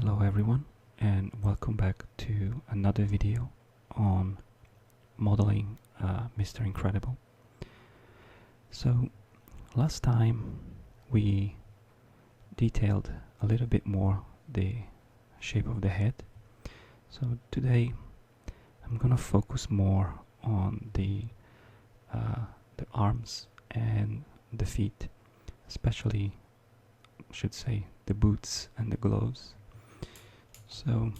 Hello everyone, and welcome back to another video on modeling Mr. Incredible. So last time we detailed a little bit more the shape of the head. So today I'm gonna focus more on the arms and the feet, especially I should say the boots and the gloves. So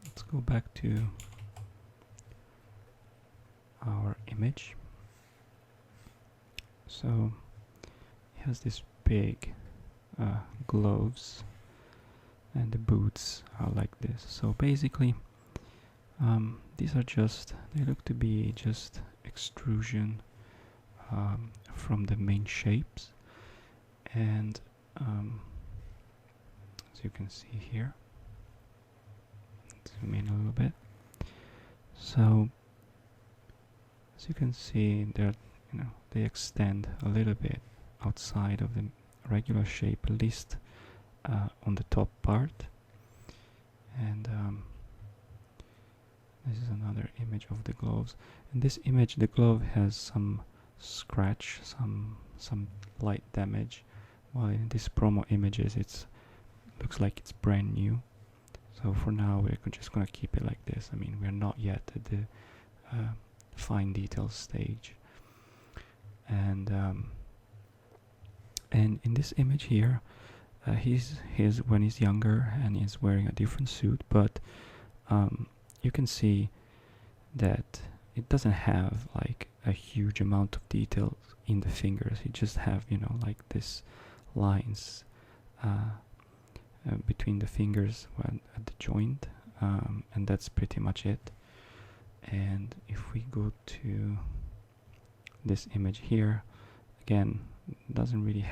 let's go back to our image. So he has this big gloves, and the boots are like this. So basically these are they look to be just extrusion from the main shapes, and as you can see here, zoom in a little bit. So as you can see, they extend a little bit outside of the regular shape, at least on the top part. And this is another image of the gloves. In this image, the glove has some scratch, some light damage, while in these promo images it looks like it's brand new. So for now we're just gonna keep it like this. I mean, we're not yet at the fine detail stage. And in this image here, he's when he's younger and he's wearing a different suit, but you can see that it doesn't have like a huge amount of details in the fingers. You just have, like this lines between the fingers at the joint, and that's pretty much it. And if we go to this image here, again, doesn't really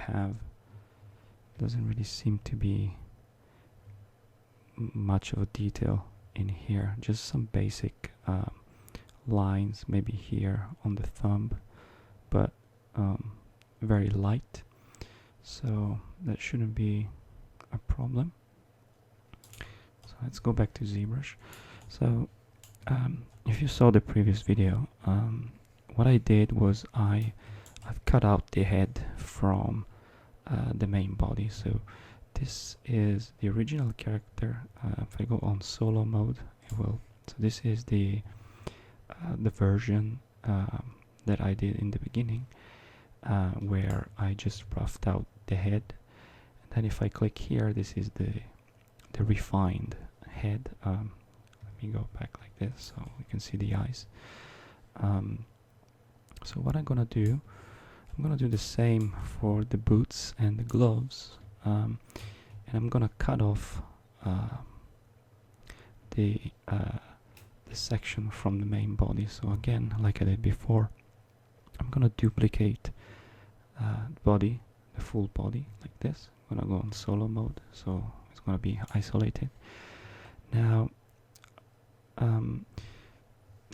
seem to be much of a detail in here, just some basic lines maybe here on the thumb, but very light, so that shouldn't be a problem. So let's go back to ZBrush. So if you saw the previous video, what I did was I've cut out the head from the main body. So this is the original character. If I go on solo mode, it will. So this is the version that I did in the beginning, where I just roughed out the head. And then if I click here, this is the refined head. Let me go back like this so we can see the eyes. So what I'm gonna do the same for the boots and the gloves, and I'm gonna cut off the section from the main body. So again, like I did before, I'm gonna duplicate the full body like this. I'm gonna go on solo mode, so it's gonna be isolated. Now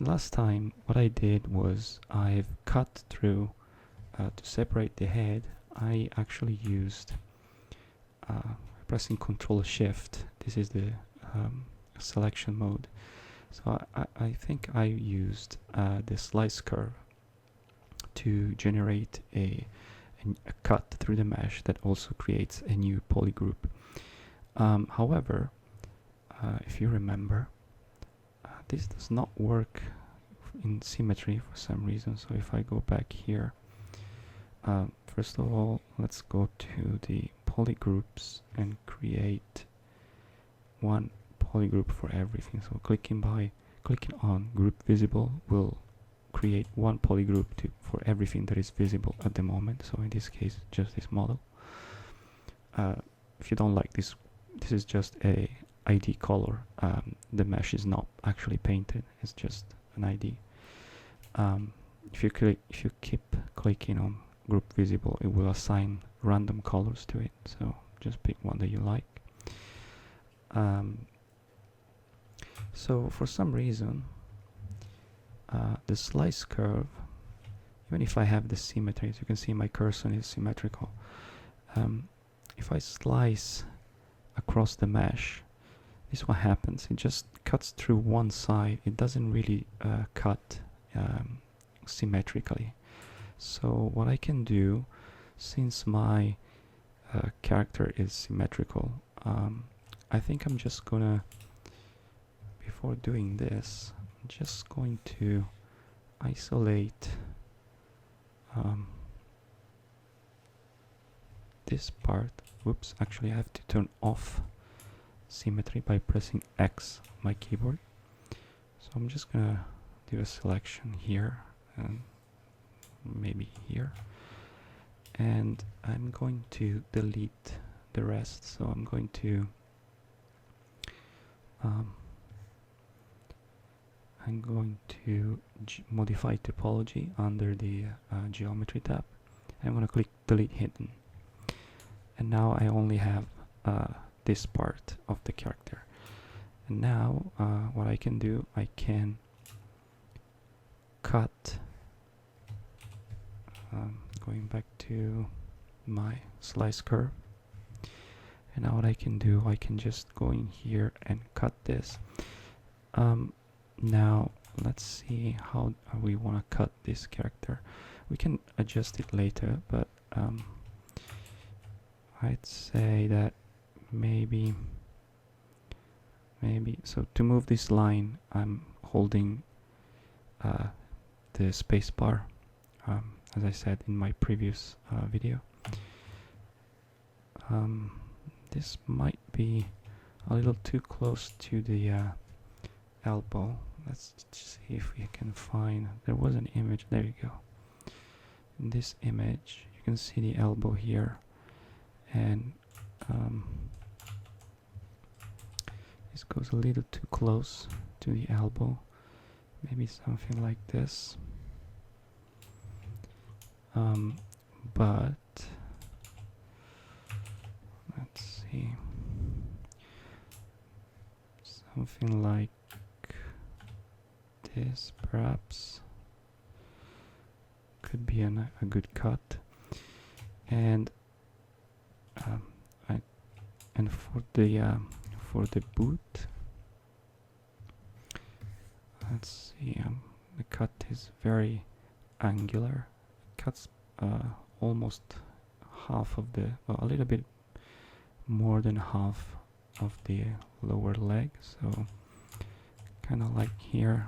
last time what I did was I've cut through to separate the head. I actually used pressing Ctrl Shift. This is the selection mode. So I think I used the slice curve to generate a cut through the mesh that also creates a new polygroup. However, if you remember, this does not work in symmetry for some reason. So if I go back here, first of all, let's go to the polygroups and create one polygroup for everything. So clicking on group visible will create one polygroup for everything that is visible at the moment. So in this case, just this model. If you don't like this is just a ID color. The mesh is not actually painted, it's just an ID. If you keep clicking on group visible, it will assign random colors to it, so just pick one that you like. So for some reason the slice curve, even if I have the symmetry, as you can see my cursor is symmetrical, if I slice across the mesh, this is what happens. It just cuts through one side. It doesn't really cut symmetrically. So what I can do, since my character is symmetrical, I think I'm just gonna, before doing this, I'm just going to isolate this part. Whoops, actually I have to turn off symmetry by pressing X on my keyboard. So I'm just gonna do a selection here and maybe here, and I'm going to delete the rest. So I'm going to modify topology under the geometry tab. I'm going to click delete hidden, and now I only have this part of the character. And now what I can do, I can cut, going back to my slice curve, and now what I can do, I can just go in here and cut this. Now let's see how we want to cut this character. We can adjust it later, but I'd say that maybe so to move this line I'm holding the space bar, as I said in my previous video. This might be a little too close to the elbow. Let's see if we can find, there was an image, there you go. In this image you can see the elbow here, and this goes a little too close to the elbow. Maybe something like this. But let's see, something like this perhaps could be a good cut. And for the boot, let's see, the cut is very angular. It cuts almost half of the, well, a little bit more than half of the lower leg, so kind of like here,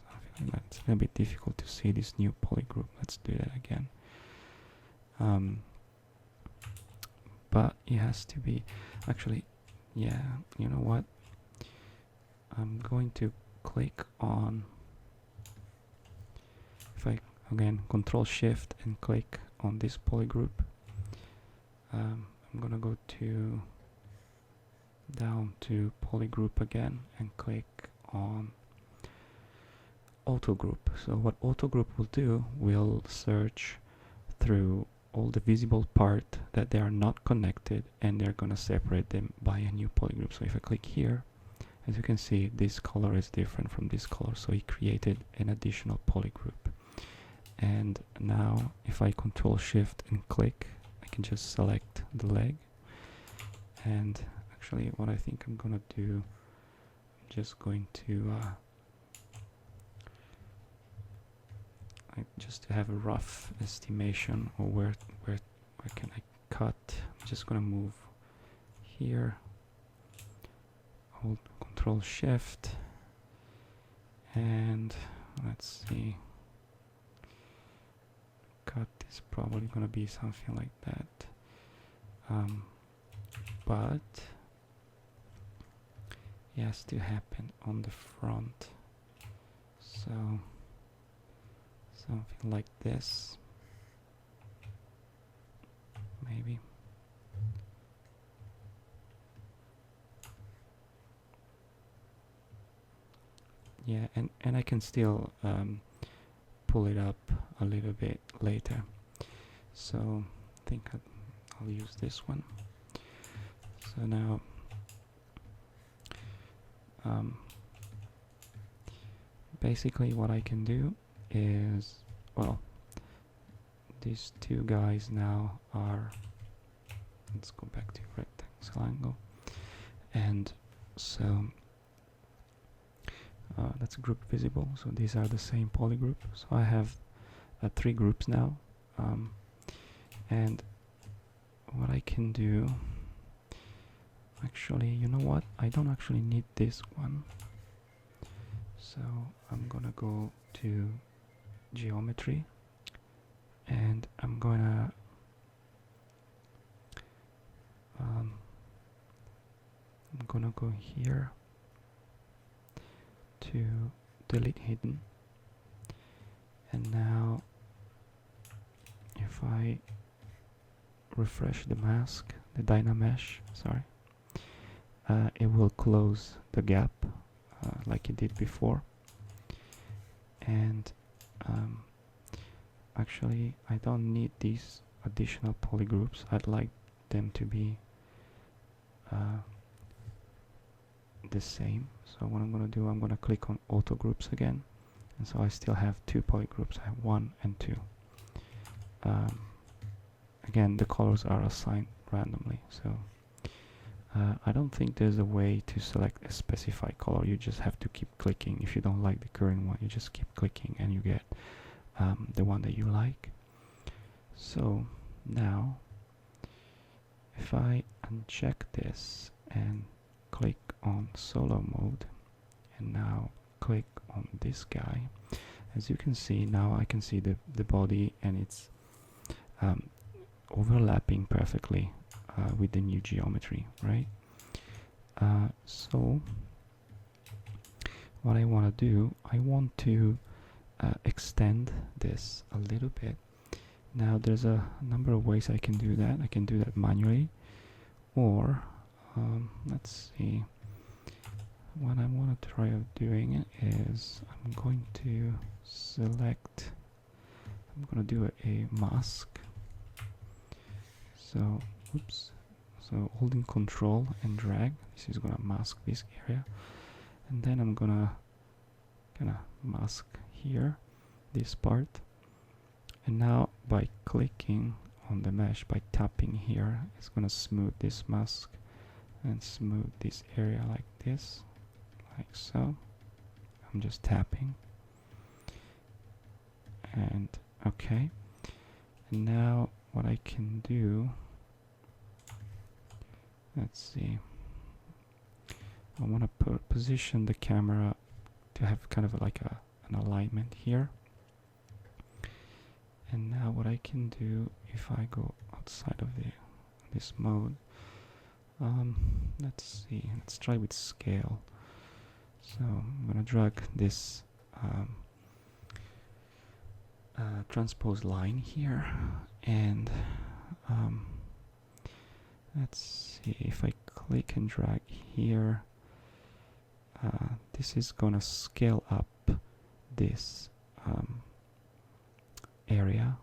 something like that. It's a little bit difficult to see this new poly group. Let's do that again. But it has to be, actually, yeah, you know what, I'm going to click on, if I again control shift and click on this poly group, I'm gonna go to down to poly group again and click on auto group. So what auto group will do, will search through all the visible part that they are not connected, and they're gonna separate them by a new poly group. So if I click here, as you can see, this color is different from this color, so it created an additional poly group. And now if I control shift and click, I can just select the leg. And actually what I think I'm gonna do, I'm just going to just to have a rough estimation of where can I cut. I'm just gonna move here, hold control shift, and let's see, cut is probably gonna be something like that, but it has to happen on the front, so something like this, maybe. Yeah, and I can still pull it up a little bit later. So I think I'll use this one. So now basically what I can do is, well, these two guys now are, let's go back to rectangle angle, And so that's group visible, so these are the same polygroup. So I have 3 groups now, and what I can do, actually, you know what, I don't actually need this one, so I'm gonna go to geometry, and I'm gonna go here to delete hidden, and now if I refresh the mask, the Dynamesh, sorry, it will close the gap like it did before. And actually I don't need these additional polygroups. I'd like them to be the same. So what I'm going to do, I'm going to click on auto groups again, and so I still have 2 polygroups. I have 1 and 2. Again, the colors are assigned randomly, so I don't think there's a way to select a specified color. You just have to keep clicking. If you don't like the current one, you just keep clicking and you get the one that you like. So now if I uncheck this and click on solo mode, and now click on this guy, as you can see, now I can see the body, and it's overlapping perfectly with the new geometry, right? So what I want to do, I want to extend this a little bit. Now there's a number of ways I can do that. I can do that manually, or let's see, what I want to try of doing is I'm going to select, I'm going to do a mask. So oops, so holding control and drag, this is gonna mask this area, and then I'm gonna mask here this part, and now by clicking on the mesh, by tapping here, it's gonna smooth this mask and smooth this area like this, like so. I'm just tapping, and okay, and now what I can do, let's see, I want to position the camera to have kind of like an alignment here. And now what I can do, if I go outside of this mode, let's see, let's try with scale. So I'm gonna drag this transpose line here, and let's see, if I click and drag here, this is gonna scale up this area.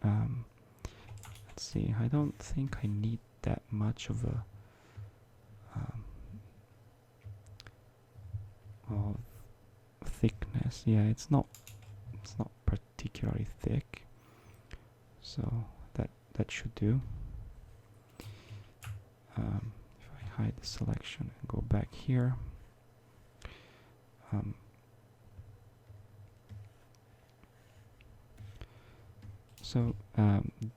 Let's see, I don't think I need that much of a of thickness. Yeah, it's not particularly thick, so that should do. If I hide the selection and go back here, so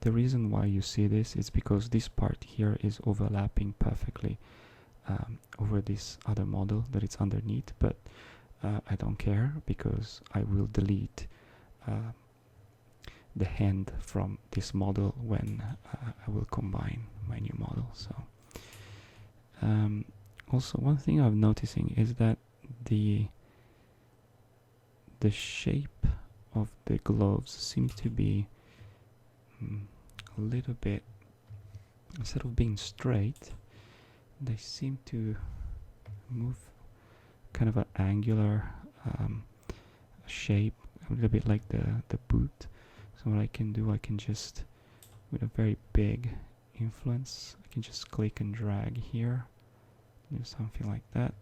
the reason why you see this is because this part here is overlapping perfectly over this other model that it's underneath, but I don't care, because I will delete the hand from this model when I will combine my new model. So also, one thing I'm noticing is that the shape of the gloves seems to be a little bit, instead of being straight, they seem to move kind of an angular shape, a little bit like the boot. So what I can do, I can just, with a very big influence, I can just click and drag here, do something like that,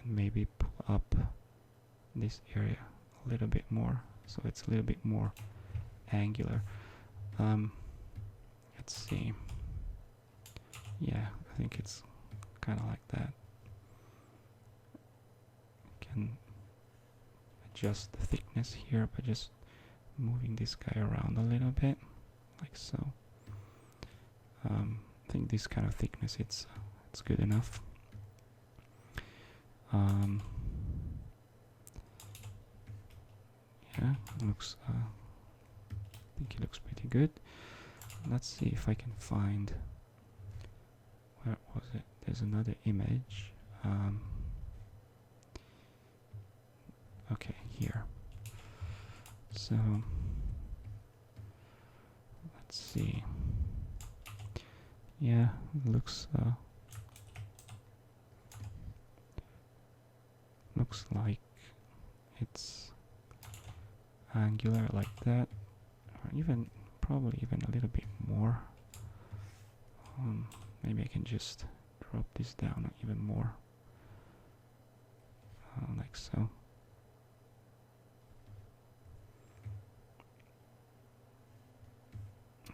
and maybe pull up this area a little bit more, so it's a little bit more angular. Let's see, yeah, I think it's kind of like that. Can adjust the thickness here by just moving this guy around a little bit, like so. I think this kind of thickness, it's good enough. Yeah, looks. I think it looks pretty good. Let's see if I can find. Where was it? There's another image. Okay, here. So let's see. Yeah, it looks like it's angular like that, or even probably even a little bit more. Maybe I can just drop this down even more, like so.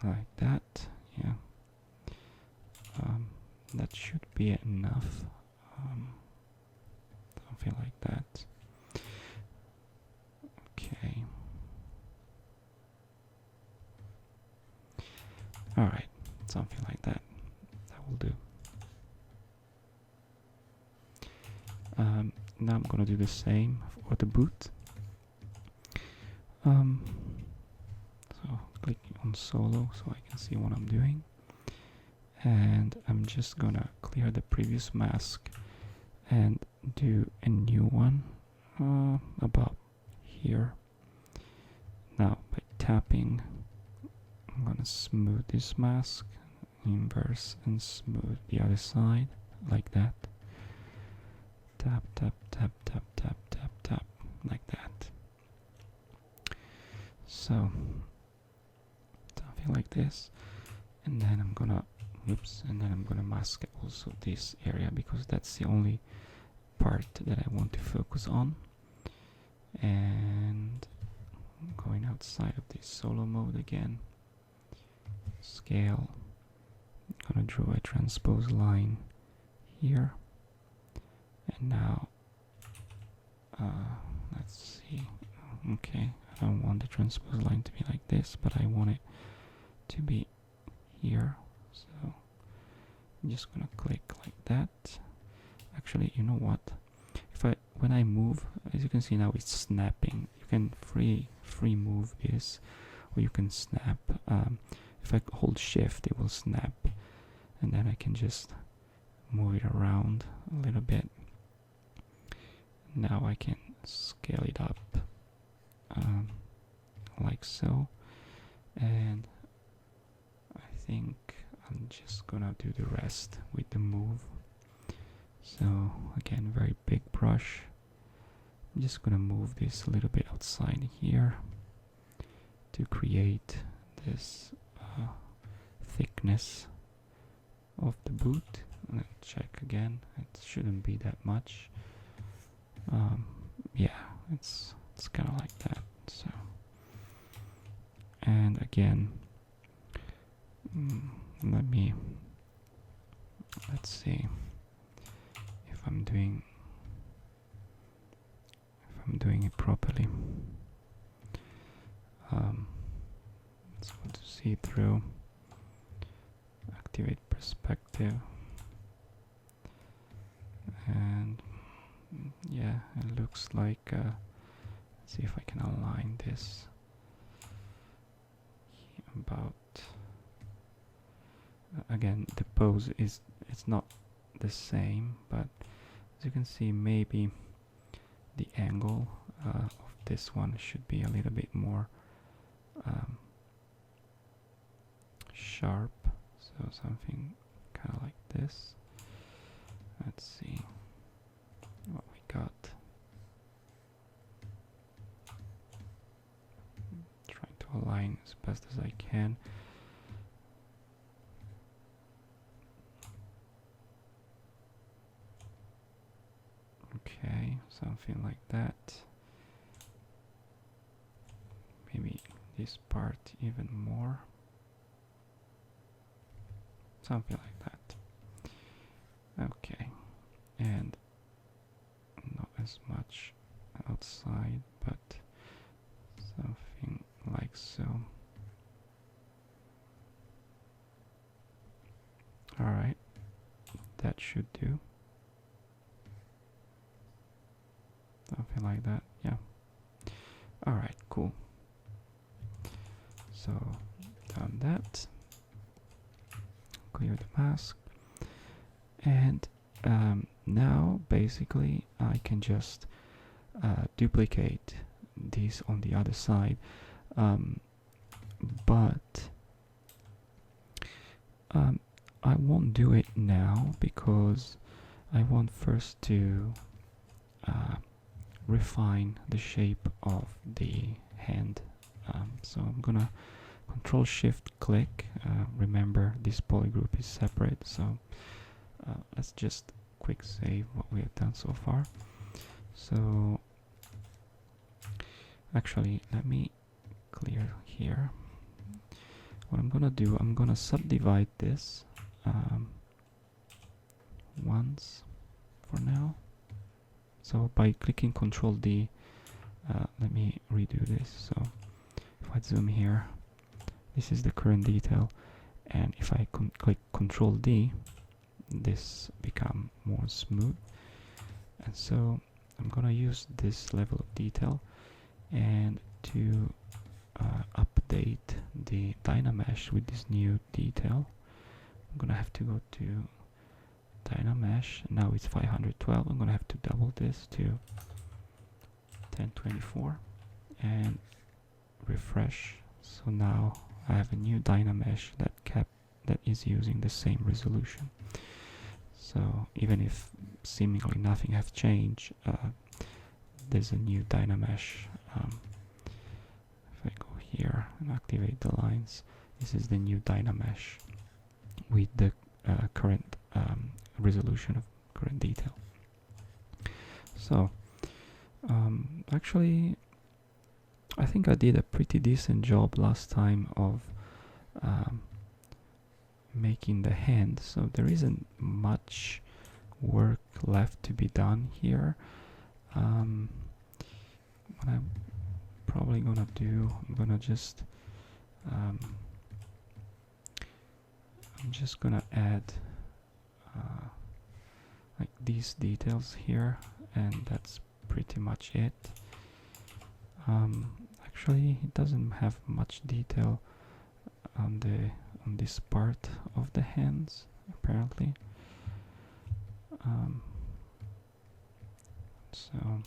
Like that, yeah. That should be enough. Something like that. Okay. Alright, something like that. That will do. Now I'm gonna do the same for the boot. So clicking on solo so I can see what I'm doing. And I'm just gonna clear the previous mask and do a new one about here. Now by tapping, I'm gonna smooth this mask, inverse, and smooth the other side like that. Tap, tap, tap, tap, tap, tap, tap, like that. So something like this, and then I'm gonna mask also this area because that's the only part that I want to focus on. And going outside of this solo mode again, scale, I'm gonna draw a transpose line here, and now let's see. Okay, I don't want the transpose line to be like this, but I want it to be here. So I'm just gonna click like that. Actually, you know what? When I move, as you can see now, it's snapping. You can free move this, or you can snap. If I hold shift, it will snap, and then I can just move it around a little bit. Now I can scale it up like so, and I think I'm just gonna do the rest with the move. So again, very big brush. I'm just gonna move this a little bit outside here to create this thickness of the boot. Let's check again. It shouldn't be that much. Yeah, it's kind of like that. So, and again, let's see if I'm doing it properly. Let's go to see through, activate perspective, and yeah, it looks like let's see if I can align this about. Again, the pose it's not the same, but as you can see, maybe the angle of this one should be a little bit more sharp, so something kind of like this. Let's see what we got. Trying to align as best as I can. Okay, something like that. Maybe this part even more. Something like that. Okay. that should do. Something like that, yeah. Alright, cool. So, done that. Clear the mask. And now, basically, I can just duplicate these on the other side. But I won't do it now because I want first to refine the shape of the hand. So I'm gonna Control Shift click. Remember, this polygroup is separate, so let's just quick save what we have done so far. So actually, let me clear here. What I'm gonna do, I'm gonna subdivide this once for now. So by clicking Control D, let me redo this. So if I zoom here, this is the current detail, and if I click Control D, this become more smooth. And so I'm gonna use this level of detail, and to update the Dynamesh with this new detail, I'm gonna have to go to Dynamesh. Now it's 512. I'm gonna have to double this to 1024 and refresh. So now I have a new Dynamesh that is using the same resolution. So even if seemingly nothing has changed, there's a new Dynamesh. If I go here and activate the lines, this is the new Dynamesh with the current resolution of current detail. So actually, I think I did a pretty decent job last time of making the hand, so there isn't much work left to be done here. What I'm probably gonna do, I'm just gonna add like these details here, and that's pretty much it. Actually, it doesn't have much detail on this part of the hands, apparently. So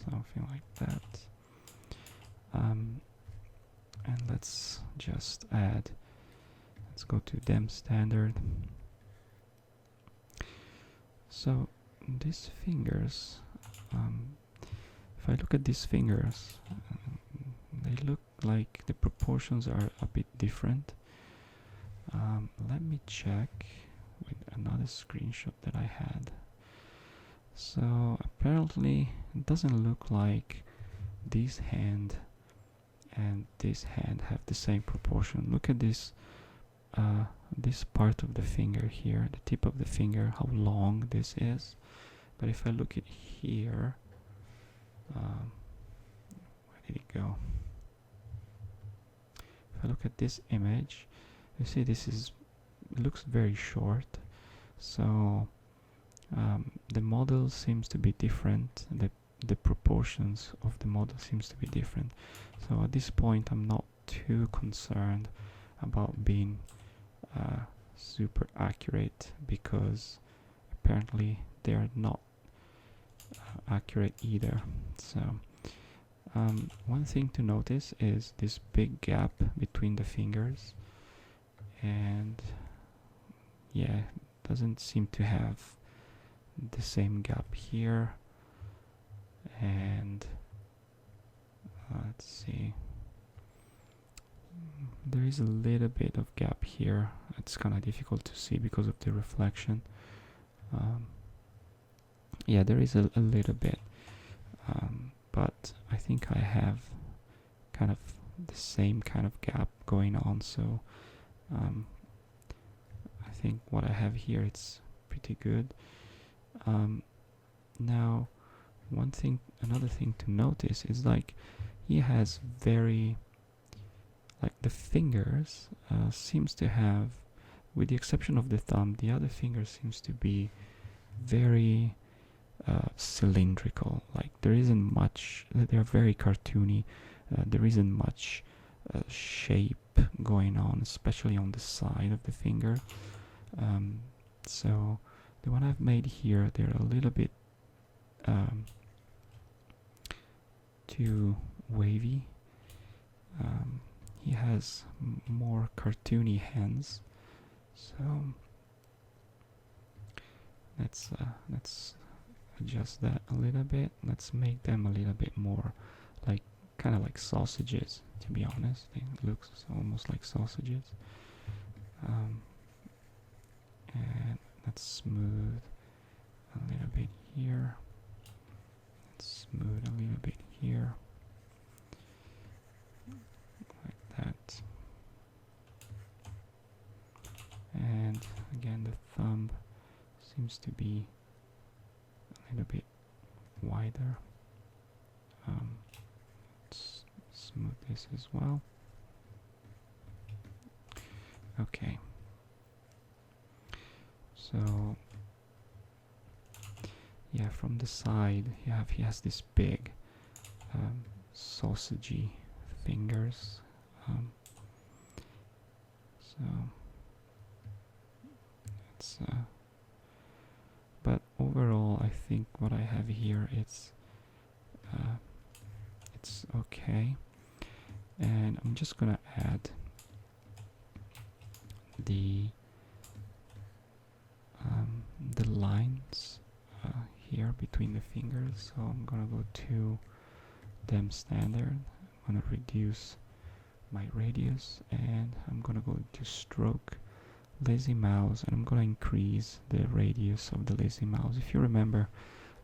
something like that. And let's just add. Let's go to Dem Standard. So these fingers, if I look at these fingers, they look like the proportions are a bit different. Let me check with another screenshot that I had. So apparently it doesn't look like this hand and this hand have the same proportion. Look at this this part of the finger here, the tip of the finger, how long this is. But if I look at here, where did it go? If I look at this image, you see this looks very short. So the model seems to be different. The proportions of the model seems to be different. So at this point, I'm not too concerned about being super accurate, because apparently they are not accurate either. So one thing to notice is this big gap between the fingers, and yeah, doesn't seem to have the same gap here. And let's see, there is a little bit of gap here. It's kind of difficult to see because of the reflection. Yeah, there is a little bit, but I think I have kind of the same kind of gap going on, so I think what I have here, it's pretty good. Now another thing to notice is like he has very, like the fingers seems to have with the exception of the thumb, the other finger seems to be very cylindrical. Like there isn't much. They're very cartoony. There isn't much shape going on, especially on the side of the finger. So the one I've made here, they're a little bit too wavy. He has more cartoony hands, so let's adjust that a little bit. Let's make them a little bit more like kind of like sausages, to be honest. It looks almost like sausages. And let's smooth a little bit here. Let's smooth a little bit here. Like that. And again, the thumb seems to be a little bit wider. Let's smooth this as well. Okay. So yeah, from the side, he has this big sausagey fingers. So it's but overall, I think what I have here it's okay, and I'm just gonna add the lines here between the fingers. So I'm gonna go to them standard. I'm gonna reduce my radius, and I'm gonna go to stroke, lazy mouse, and I'm gonna increase the radius of the lazy mouse. If you remember,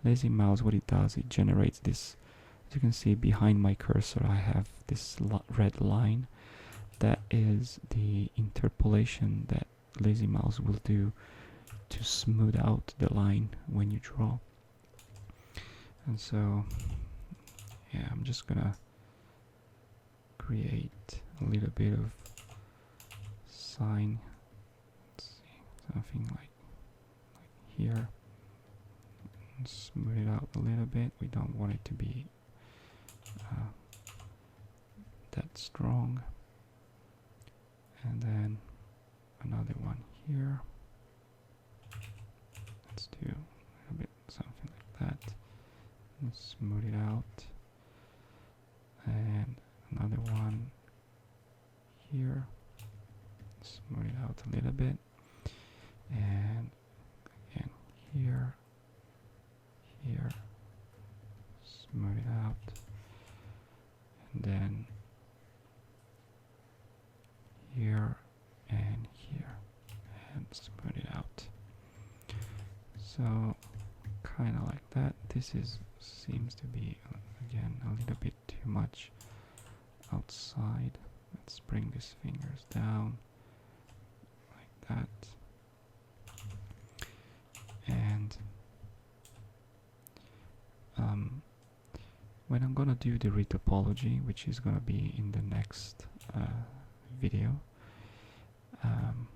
lazy mouse, what it does, it generates this, as you can see behind my cursor, I have this red line. That is the interpolation that lazy mouse will do to smooth out the line when you draw. And so yeah, I'm just gonna create a little bit of sign. Let's see, something like here, and smooth it out a little bit. We don't want it to be that strong. And then another one here. Let's do a little bit something like that. And smooth it out. And another one here. Smooth it out a little bit. And again here, here. Smooth it out. And then here and here, and smooth it out. So kind of like that. This seems to be again a little bit too much outside. Let's bring these fingers down like that. And when I'm gonna do the retopology, which is gonna be in the next video, I'm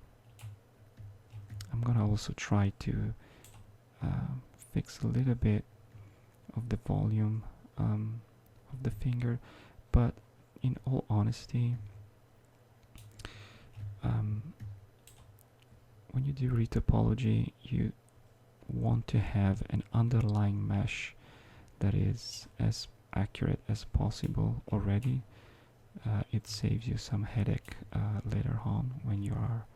gonna also try to fix a little bit of the volume of the finger, but in all honesty, when you do retopology, you want to have an underlying mesh that is as accurate as possible already. It saves you some headache later on when you are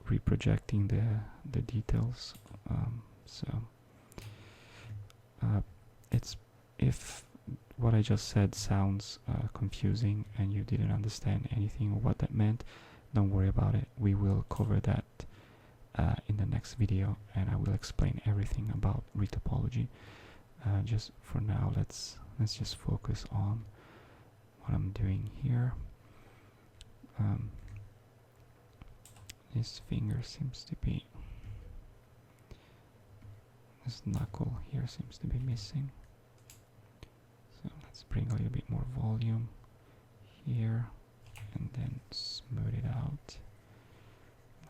reprojecting the details. So it's, if what I just said sounds confusing and you didn't understand anything of what that meant, don't worry about it. We will cover that in the next video, and I will explain everything about retopology. Just for now, let's just focus on what I'm doing here. This finger seems to be, this knuckle here seems to be missing. So let's bring a little bit more volume here, and then smooth smooth it out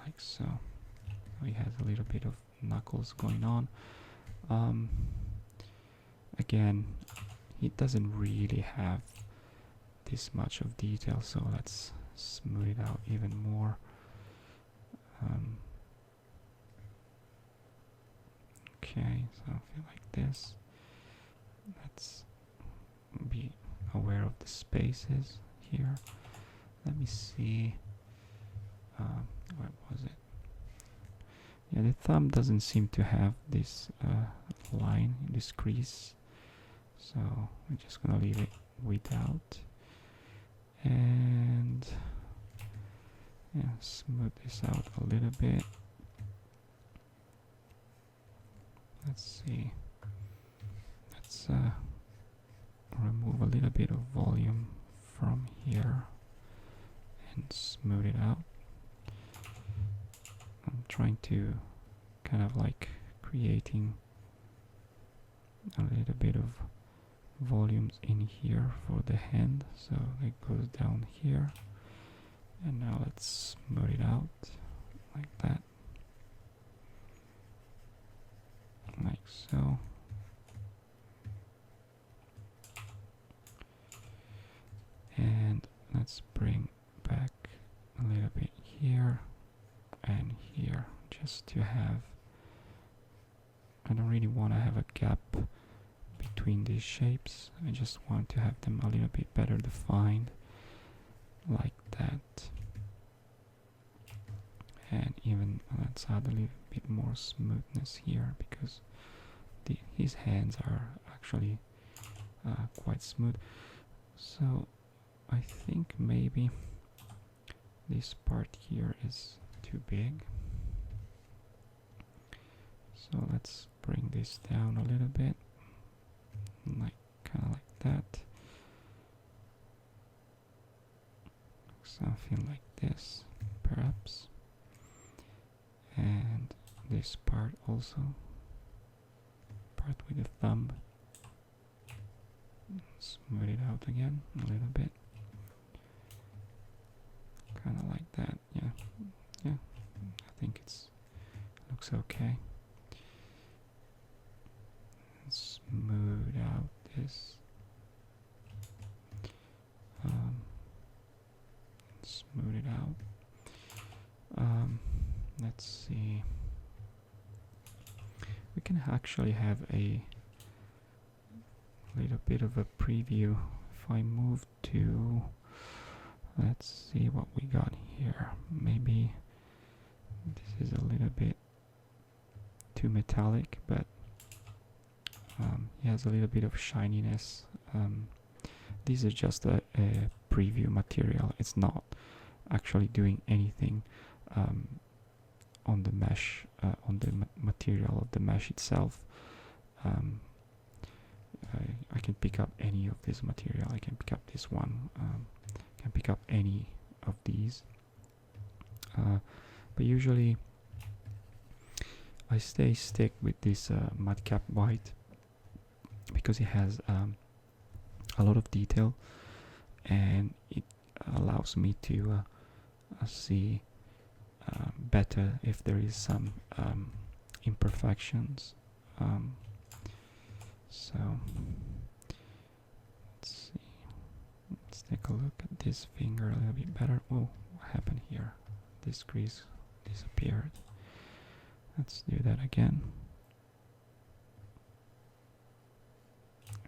like so. He has a little bit of knuckles going on. Again, he doesn't really have this much of detail, so let's smooth it out even more. Okay, so I feel like this. Let's be aware of the spaces here. Let me see. Where was it? Yeah, the thumb doesn't seem to have this line, this crease. So I'm just gonna leave it without. And yeah, smooth this out a little bit. Let's see. Let's remove a little bit of volume from here and smooth it out. I'm trying to kind of like creating a little bit of volumes in here for the hand, so it goes down here. And now let's smooth it out like that, like so. And let's bring back a little bit here and here, just to have, I don't really want to have a gap between these shapes. I just want to have them a little bit better defined, like that. And even let's add a little bit more smoothness here, because his hands are actually quite smooth. So I think maybe this part here is too big. So let's bring this down a little bit, like kind of like that. Something like this, perhaps. And this part also, part with the thumb. Smooth it out again a little bit. Kind of like that, yeah. Yeah, I think looks okay. Smooth out this. Smooth it out. Let's see. We can actually have a little bit of a preview. If I move to, let's see what we got here. Maybe this is a little bit too metallic, but he has a little bit of shininess. This is just a preview material. It's not actually doing anything on the mesh, on the material of the mesh itself. I can pick up any of this material. I can pick up this one. I can pick up any of these. But usually I stick with this madcap white, because it has a lot of detail, and it allows me to see better if there is some imperfections. So let's see. Let's take a look at this finger a little bit better. Oh, what happened here? This crease disappeared. Let's do that again.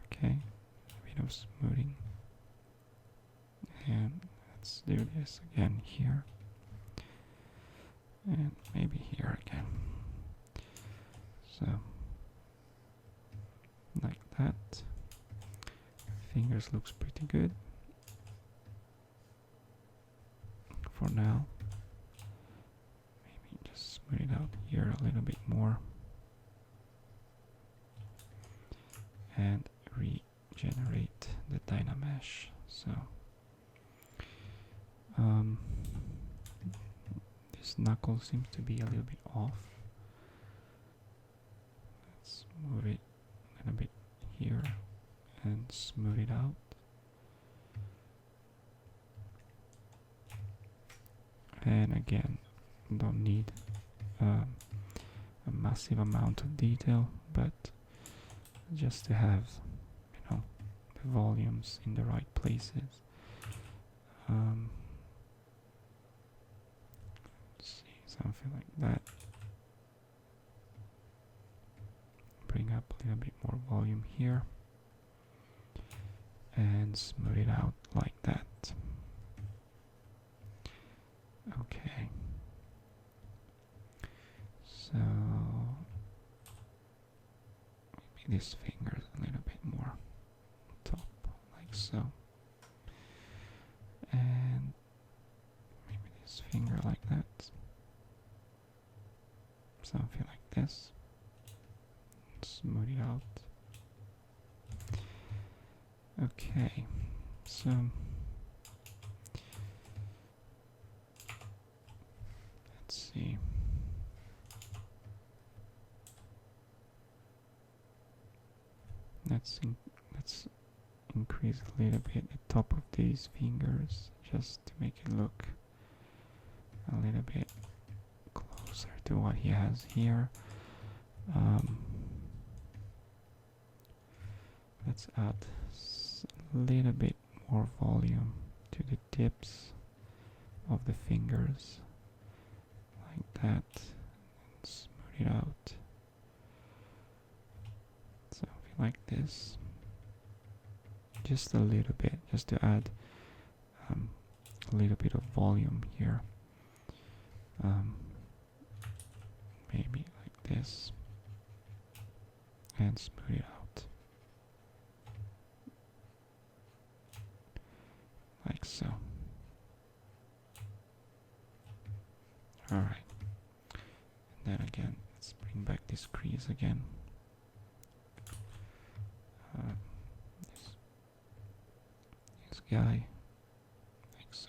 Okay, a bit of smoothing. And let's do this again here. And maybe here again. So, like that. Fingers looks pretty good for now. Maybe just smooth it out here a little bit more. And regenerate the Dynamesh. So this knuckle seems to be a little bit off. Let's move it a little bit here and smooth it out. And again, don't need a massive amount of detail, but just to have, you know, the volumes in the right places. Let's see, something like that. Bring up a little bit more volume here and smooth it out like that. Okay, so maybe this finger is a little bit more top, like so, and maybe this finger like that, something like this. Smooth it out. Okay, so let's see. Let's increase a little bit the top of these fingers just to make it look a little bit closer to what he has here. Let's add a little bit more volume to the tips of the fingers, like that, and smooth it out, something like this, just a little bit, just to add a little bit of volume here, maybe like this, and smooth it out, like so. Alright, and then again, let's bring back this crease again. This guy, like so.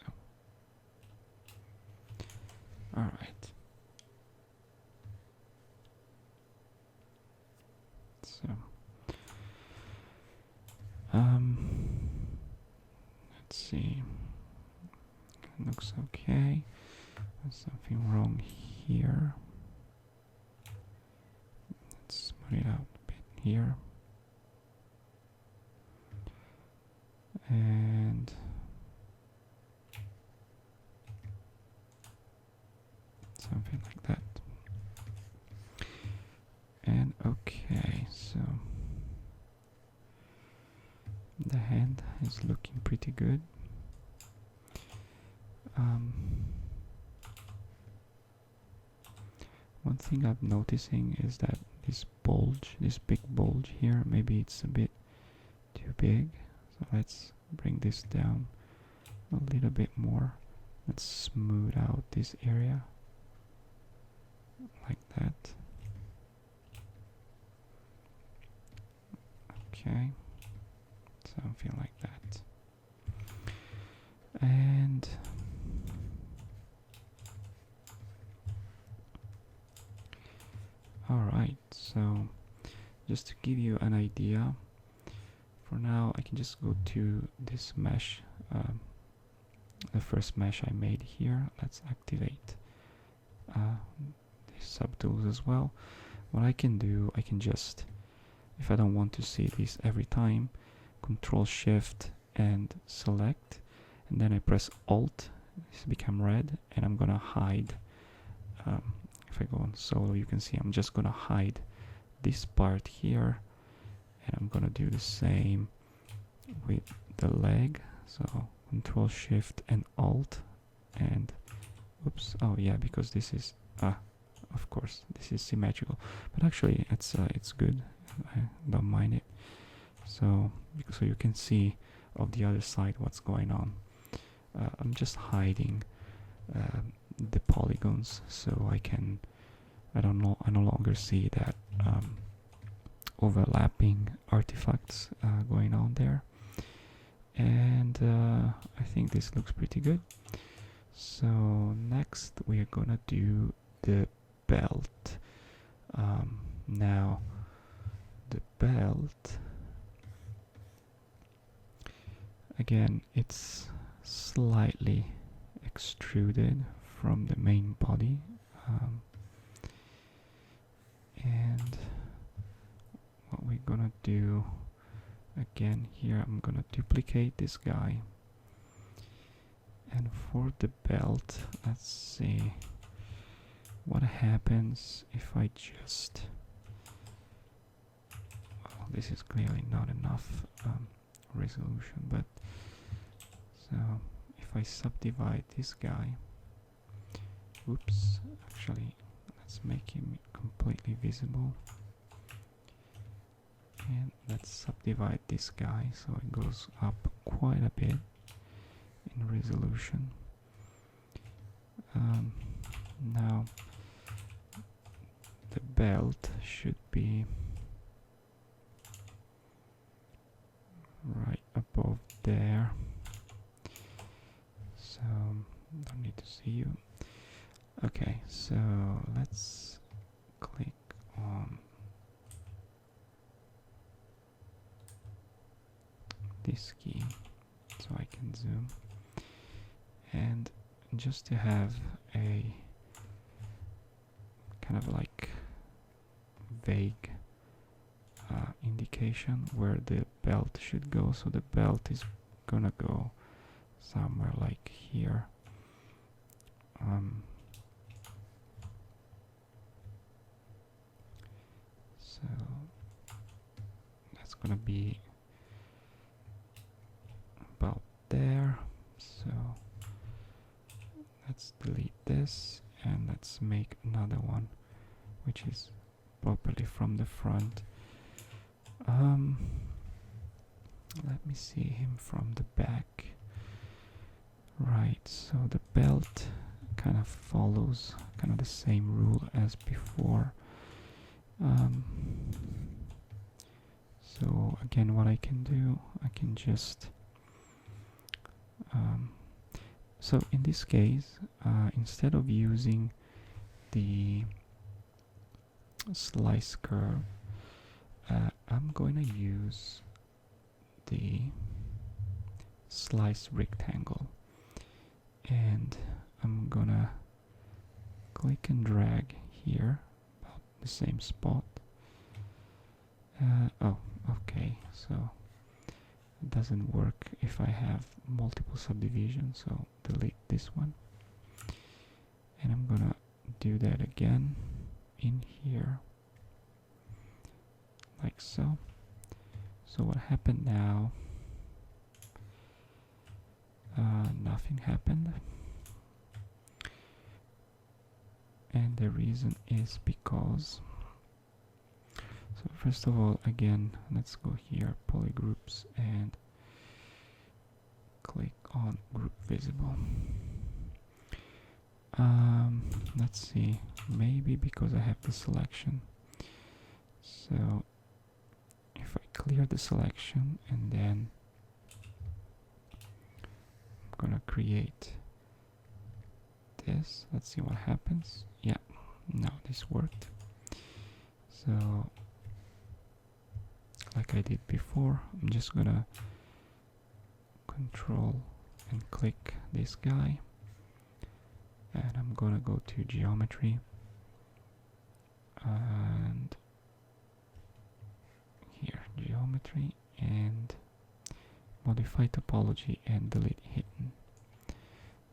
Alright. So, let's see. It looks okay. There's something wrong here. Let's smooth it out a bit here. And something like that. And okay, so the hand is looking pretty good. One thing I'm noticing is that this bulge, this big bulge here, maybe it's a bit too big. So let's bring this down a little bit more. Let's smooth out this area like that. Okay, something like that. And alright, so just to give you an idea, for now I can just go to this mesh, the first mesh I made here. Let's activate these subtools as well. What I can do, I can just, if I don't want to see this every time, Control Shift and select, and then I press Alt, this become red, and I'm gonna hide. If I go on solo, you can see I'm just gonna hide this part here, and I'm gonna do the same with the leg. So Control Shift and Alt, and oops, oh yeah, because this is of course this is symmetrical, but actually it's good. I don't mind it. So you can see of the other side what's going on. I'm just hiding the polygons, so I no longer see that overlapping artifacts going on there. And I think this looks pretty good. So next we are gonna do the belt. Now the belt, again, it's slightly extruded from the main body. And what we're gonna do again here, I'm gonna duplicate this guy. And for the belt, let's see what happens if I just, well, this is clearly not enough resolution, but so if I subdivide this guy, oops, actually let's make him completely visible, and let's subdivide this guy so it goes up quite a bit in resolution. Now the belt should be right above there, so don't need to see you. Okay, so let's click on this key so I can zoom, and just to have a kind of like vague indication where the belt should go, so the belt is gonna go somewhere like here. So that's gonna be about there. So let's delete this and let's make another one which is properly from the front. Let me see him from the back. Right, so the belt kind of follows kind of the same rule as before. So again, what I can do, I can just so in this case, instead of using the slice curve, I'm going to use the slice rectangle, and I'm gonna click and drag here about the same spot. Oh, okay, so it doesn't work if I have multiple subdivisions, so delete this one, and I'm gonna do that again in here like so. So what happened now? Nothing happened, and the reason is because, so first of all, again, let's go here, polygroups, and click on group visible. Let's see, maybe because I have the selection. So if I clear the selection and then I'm gonna create this, let's see what happens. Yeah, now this worked. So like I did before, I'm just gonna control and click this guy, and I'm gonna go to geometry and here geometry and modify topology and delete hidden.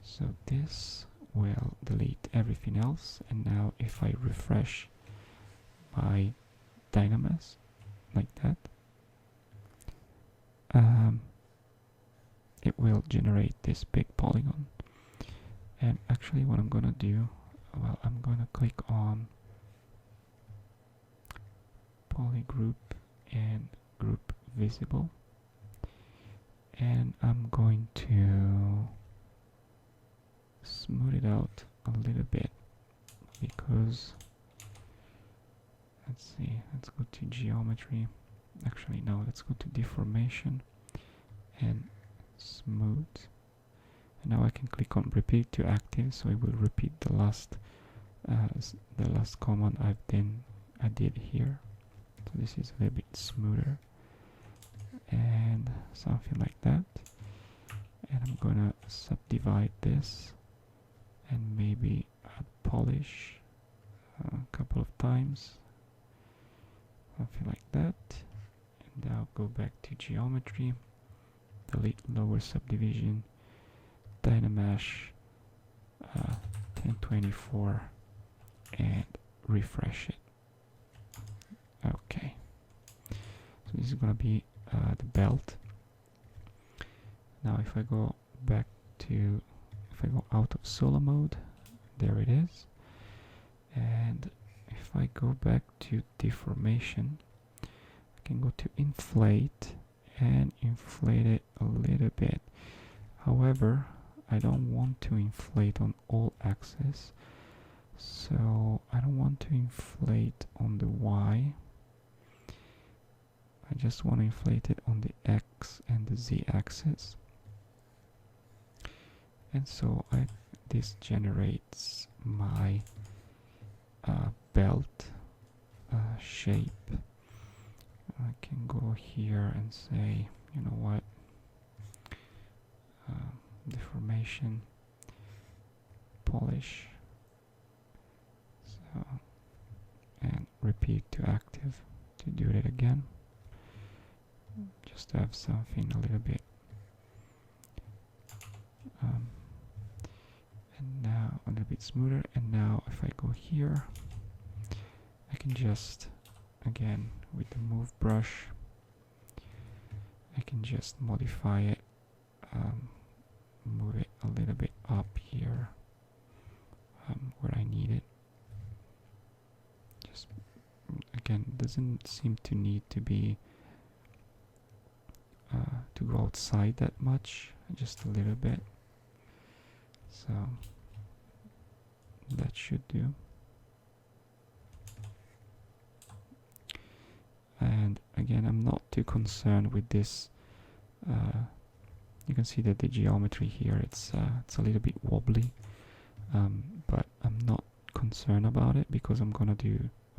So this will delete everything else, and now if I refresh my Dynamis like that, it will generate this big polygon. And actually what I'm gonna do, well, I'm gonna click on polygroup and group visible, and I'm going to smooth it out a little bit, because let's see, let's go to geometry, actually no, let's go to deformation and smooth, and now I can click on repeat to active, so it will repeat the last command I did here. So this is a little bit smoother and something like that, and I'm gonna subdivide this and maybe add polish a couple of times, something like that. And now go back to geometry, delete lower subdivision, Dynamesh 1024, and refresh it. Okay, so this is gonna be the belt. Now if I go back to, if I go out of solo mode, there it is. And if I go back to deformation, I can go to inflate and inflate it a little bit. However, I don't want to inflate on all axes, so I don't want to inflate on the Y. I just want to inflate it on the X and the Z axis. And so this generates my belt shape. I can go here and say, you know what, deformation, polish, so, and repeat to active to do it again, just to have something a little bit. And now a little bit smoother. And now if I go here, I can just, again with the move brush, I can just modify it, move it a little bit up here where I need it. Just again, doesn't seem to need to be to go outside that much, just a little bit. So that should do. And again, I'm not too concerned with this. You can see that the geometry here, it's a little bit wobbly, but I'm not concerned about it because I'm gonna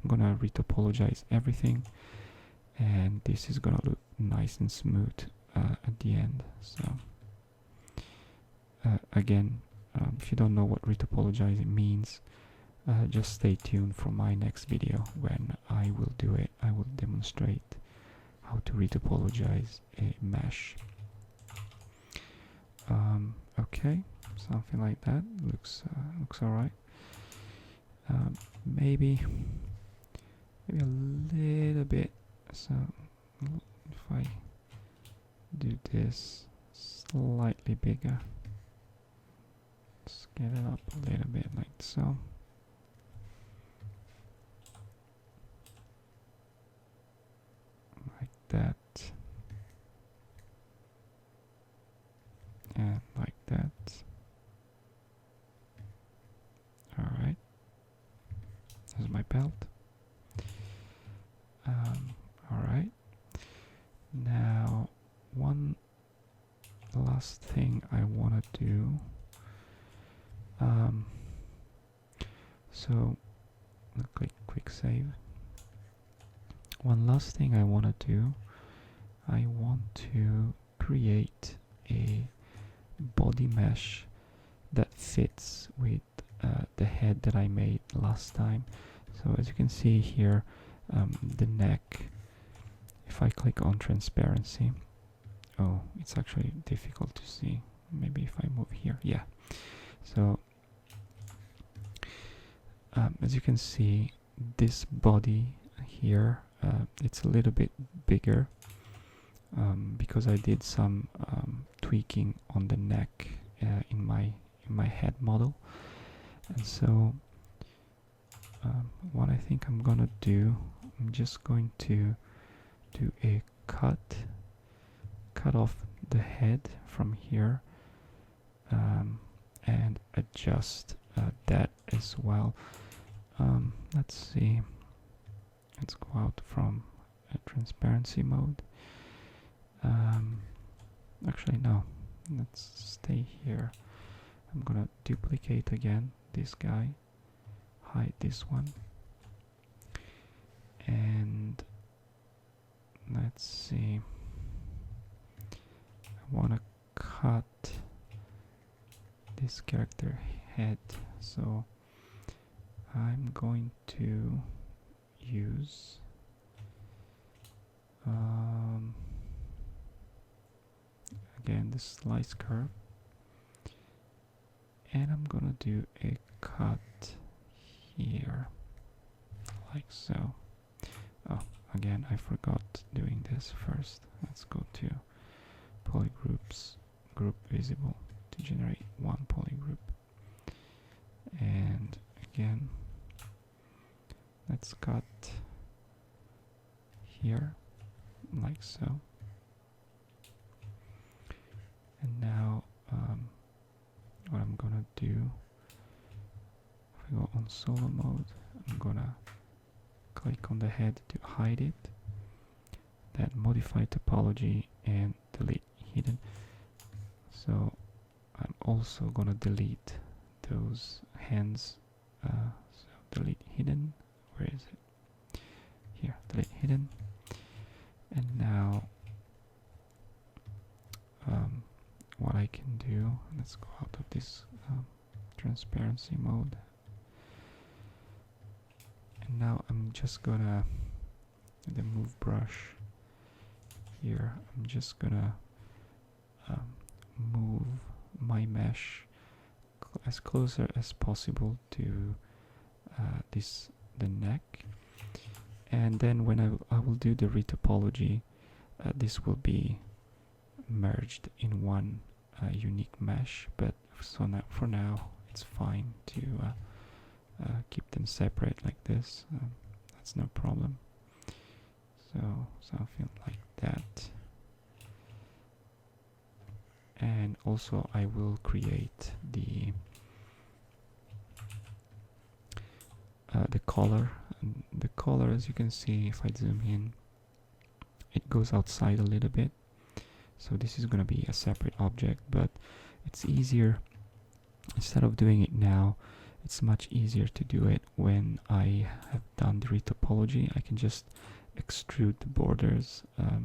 retopologize everything, and this is gonna look nice and smooth at the end. So again, if you don't know what retopologizing means, just stay tuned for my next video. When I will do it, I will demonstrate how to retopologize a mesh. Okay, something like that looks alright. Maybe a little bit. So if I do this slightly bigger, let's get it up a little bit like so. Like that. And like that. Alright. This is my belt. Alright. Now, one last thing I want to do. So, click quick save. One last thing I want to do. I want to create a body mesh that fits with the head that I made last time. So as you can see here, the neck, if I click on transparency, oh, it's actually difficult to see. Maybe if I move here, yeah. So as you can see, this body here, it's a little bit bigger because I did some tweaking on the neck in my head model. And so what I think I'm gonna do, I'm just going to do a cut off the head from here, and adjust that as well. Let's see, let's go out from transparency mode. Actually no, let's stay here. I'm gonna duplicate again this guy, hide this one, and let's see, I want to cut this character head, so I'm going to use again the slice curve, and I'm gonna do a cut here like so. Oh, again I forgot doing this first. Let's go to polygroups, group visible, to generate one polygroup, and again let's cut here like so. And now what I'm gonna do, if I go on solo mode, I'm gonna click on the head to hide it, then modify topology and delete hidden. So I'm also gonna delete those hands, so delete hidden, where is it? Here, delete hidden. And now what I can do, let's go out of this transparency mode, and now I'm just gonna, the move brush here, I'm just gonna move my mesh as closer as possible to the neck, and then when I will do the retopology, this will be merged in one unique mesh, but for now it's fine to keep them separate like this. That's no problem. So something like that. And also I will create the color. And the color, as you can see, if I zoom in, it goes outside a little bit. So this is going to be a separate object, but it's easier, instead of doing it now, it's much easier to do it when I have done the retopology. I can just extrude the borders. I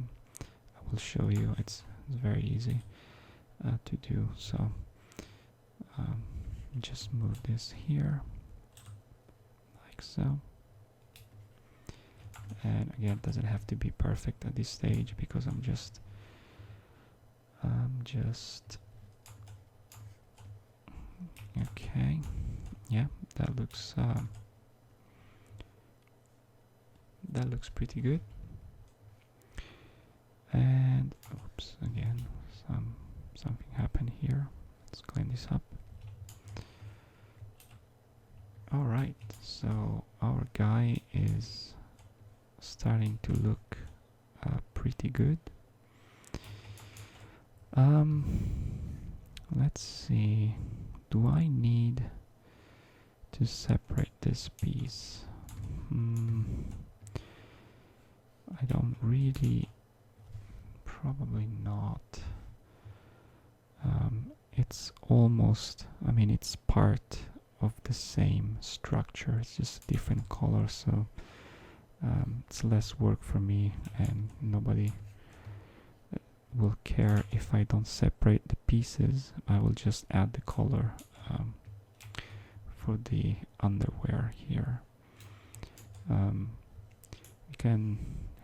will show you, it's very easy to do. So just move this here like so. And again, it doesn't have to be perfect at this stage, because I'm just okay, yeah, that looks pretty good. And oops, again something happened here. Let's clean this up. All right, so our guy is starting to look pretty good. Let's see, do I need to separate this piece? I don't really, probably not. It's almost, I mean, it's part of the same structure, it's just a different color, so it's less work for me, and nobody will care if I don't separate the pieces. I will just add the color for the underwear here. You can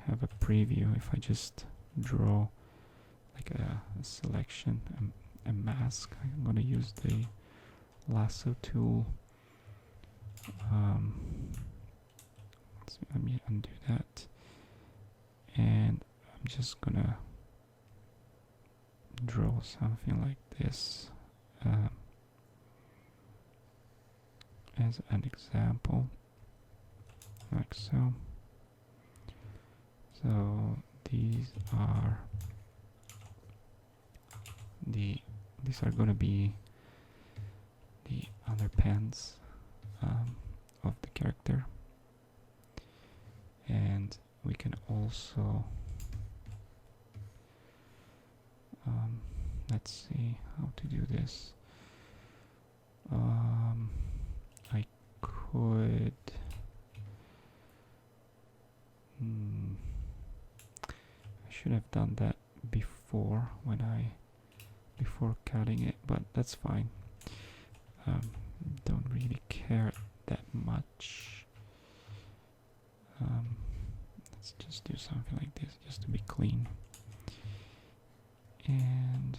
have a preview if I just draw like a selection, a mask. I'm gonna use the lasso tool. Let me undo that, and I'm just gonna draw something like this as an example, like so. So these are gonna be the underpants of the character, and we can also let's see how to do this. I could I should have done that before cutting it, but that's fine. don't really care that much. Let's just do something like this just to be clean. And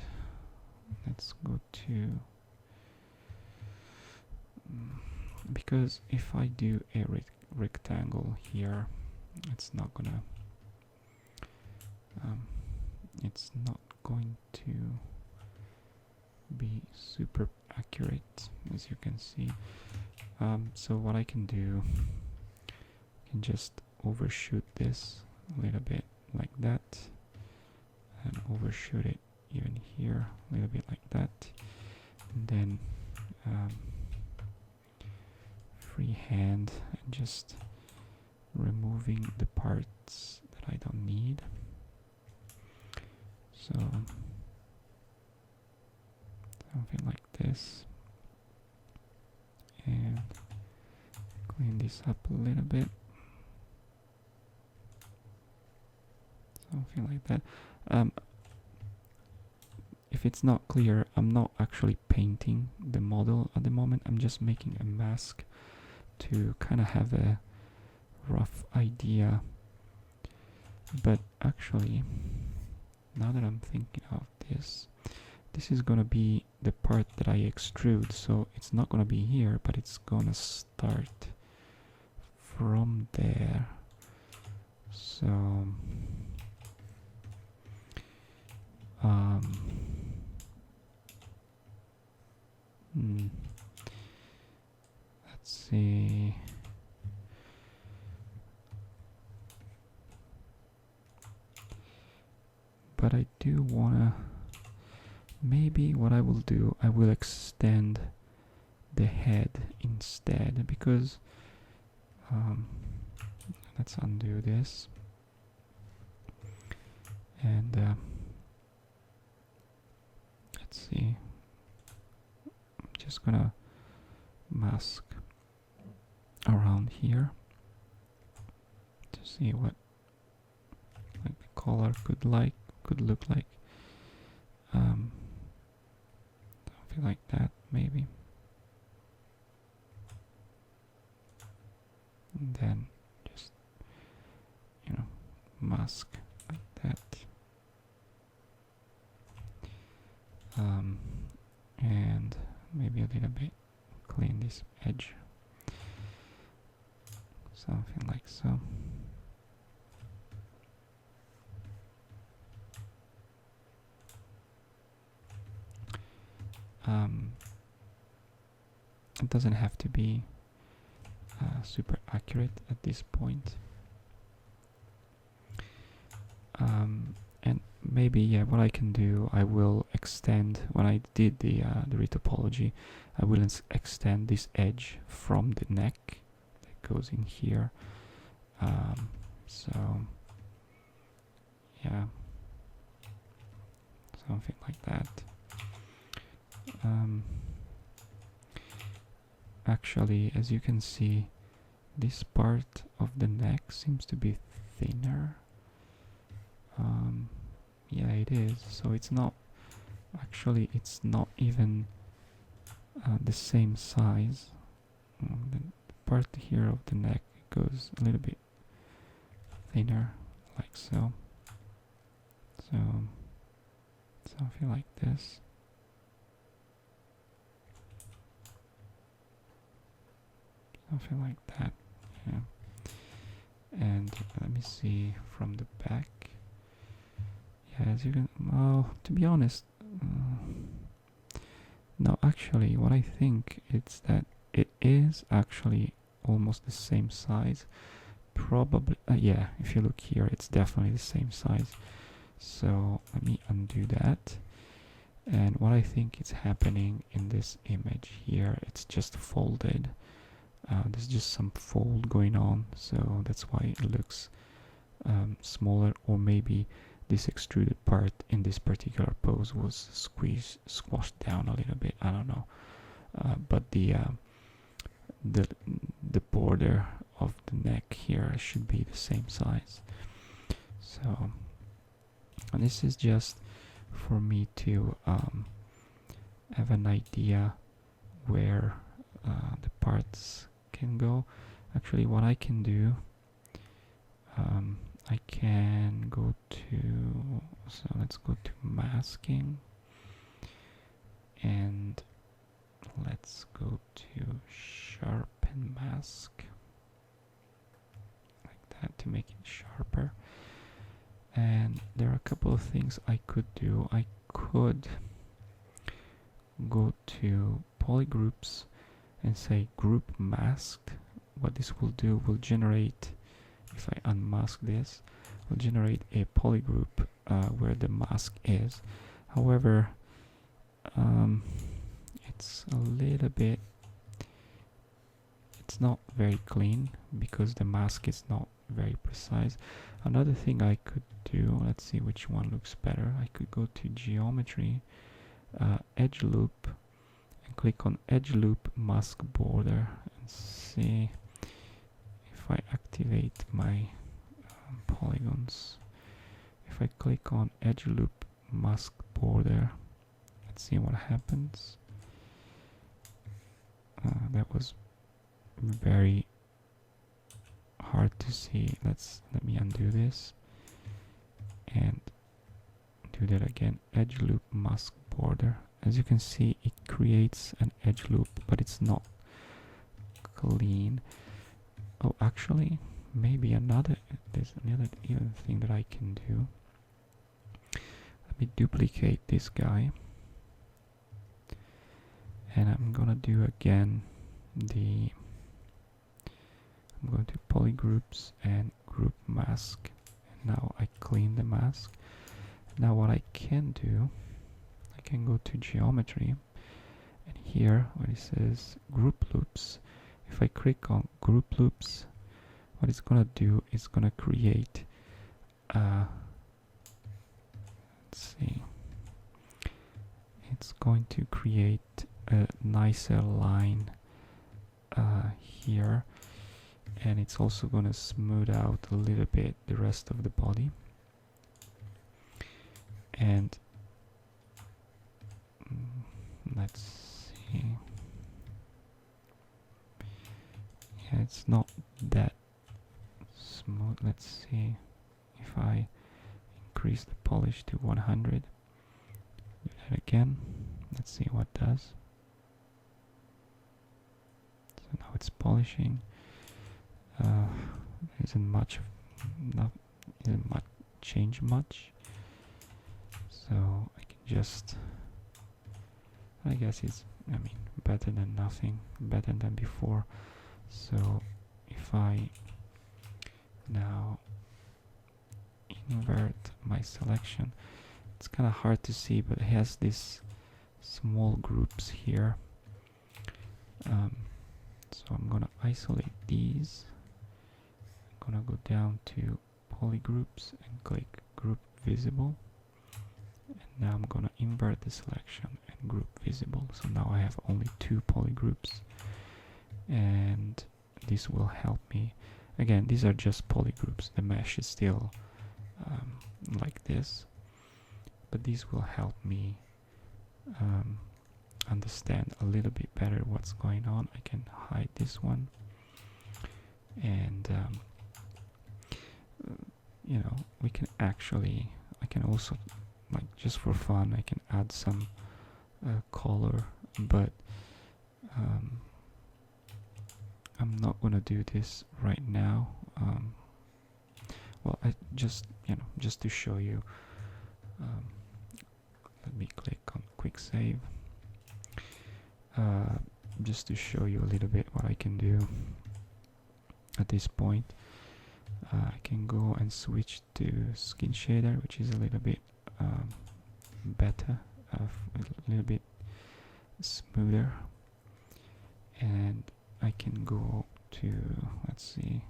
let's go to, because if I do a rectangle here, it's not gonna to be super accurate, as you can see. So what I can do, I can just overshoot this a little bit like that, and overshoot it even here a little bit like that, and then freehand and just removing the parts that I don't need. So something like this, and clean this up a little bit, something like that. If it's not clear, I'm not actually painting the model at the moment. I'm just making a mask to kind of have a rough idea. But actually, now that I'm thinking of this, this is gonna be the part that I extrude, so it's not gonna be here, but it's gonna start from there. So let's see. But I do wanna, maybe what I will do, I will extend the head instead, because let's undo this, and let's see, I'm just gonna mask around here to see what like the color could look like. Something like that, maybe. And then just, mask like that. And maybe a little bit clean this edge. Something like so. It doesn't have to be super accurate at this point. And maybe, yeah, what I can do, I will extend, when I did the retopology, I will extend this edge from the neck that goes in here. So yeah, something like that. Actually, as you can see, this part of the neck seems to be thinner. Yeah, it is. So it's not, actually it's not even the same size. The part here of the neck goes a little bit thinner, like so. So something like this. Something like that, yeah. And let me see from the back. Yeah, as you can, well, to be honest, no, actually, what I think is that it is actually almost the same size. Probably, yeah, if you look here, it's definitely the same size. So let me undo that. And what I think is happening in this image here, it's just folded. There's just some fold going on, so that's why it looks smaller, or maybe this extruded part in this particular pose was squashed down a little bit. I don't know, but the border of the neck here should be the same size. So, and this is just for me to have an idea where the parts can go. Actually, what I can do, I can go to, so let's go to masking, and let's go to sharpen mask, like that, to make it sharper. And there are a couple of things I could do. I could go to polygroups and say group masked. What this will do will generate, if I unmask this, will generate a polygroup where the mask is. However, it's a little bit, it's not very clean because the mask is not very precise. Another thing I could do, let's see which one looks better. I could go to geometry, edge loop, and click on edge loop mask border and see if I activate my polygons. If I click on edge loop mask border, let's see what happens. That was very hard to see. Let me undo this and do that again. Edge loop mask border. As you can see, it creates an edge loop, but it's not clean. Oh, actually, maybe there's another even thing that I can do. Let me duplicate this guy, and I'm gonna do again I'm going to polygroups and group mask, and now I clean the mask. Now what I can do, I can go to geometry, and here where it says group loops, if I click on group loops, what it's gonna do is gonna create let's see, it's going to create a nicer line here, and it's also going to smooth out a little bit the rest of the body. And let's see, yeah, it's not that smooth. Let's see if I increase the polish to 100. Do that again. Let's see what does. So now it's polishing. Isn't much change much. So I can just, I guess it's, I mean, better than nothing, better than before. So if I now invert my selection, it's kind of hard to see, but it has these small groups here. So I'm gonna isolate these. I'm gonna go down to polygroups and click group visible, and now I'm gonna invert the selection and group visible. So now I have only 2 polygroups, and this will help me. Again, these are just polygroups. The mesh is still like this, but these will help me understand a little bit better what's going on. I can hide this one, and you know, we can actually, I can also, like, just for fun, I can add some color, but I'm not gonna do this right now. Well, I just, you know, just to show you, let me click on quick save, just to show you a little bit what I can do at this point. I can go and switch to skin shader, which is a little bit better, a little bit smoother, and I can go to, let's see,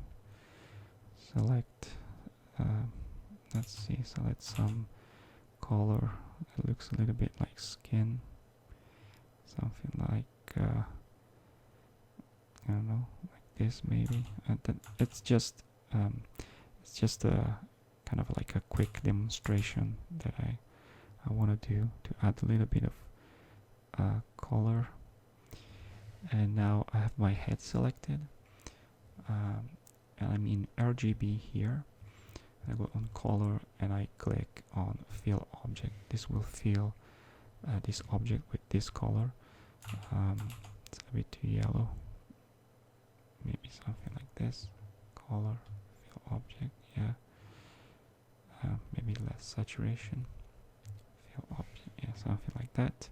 select, select some color that looks a little bit like skin, something like I don't know, like this maybe. It's just a kind of like a quick demonstration that I want to do to add a little bit of color. And now I have my head selected, and I'm in RGB here. I go on color and I click on fill object. This will fill this object with this color. It's a bit too yellow. Maybe something like this. Color, fill object, yeah. Maybe less saturation. Fill object, yeah, something like that.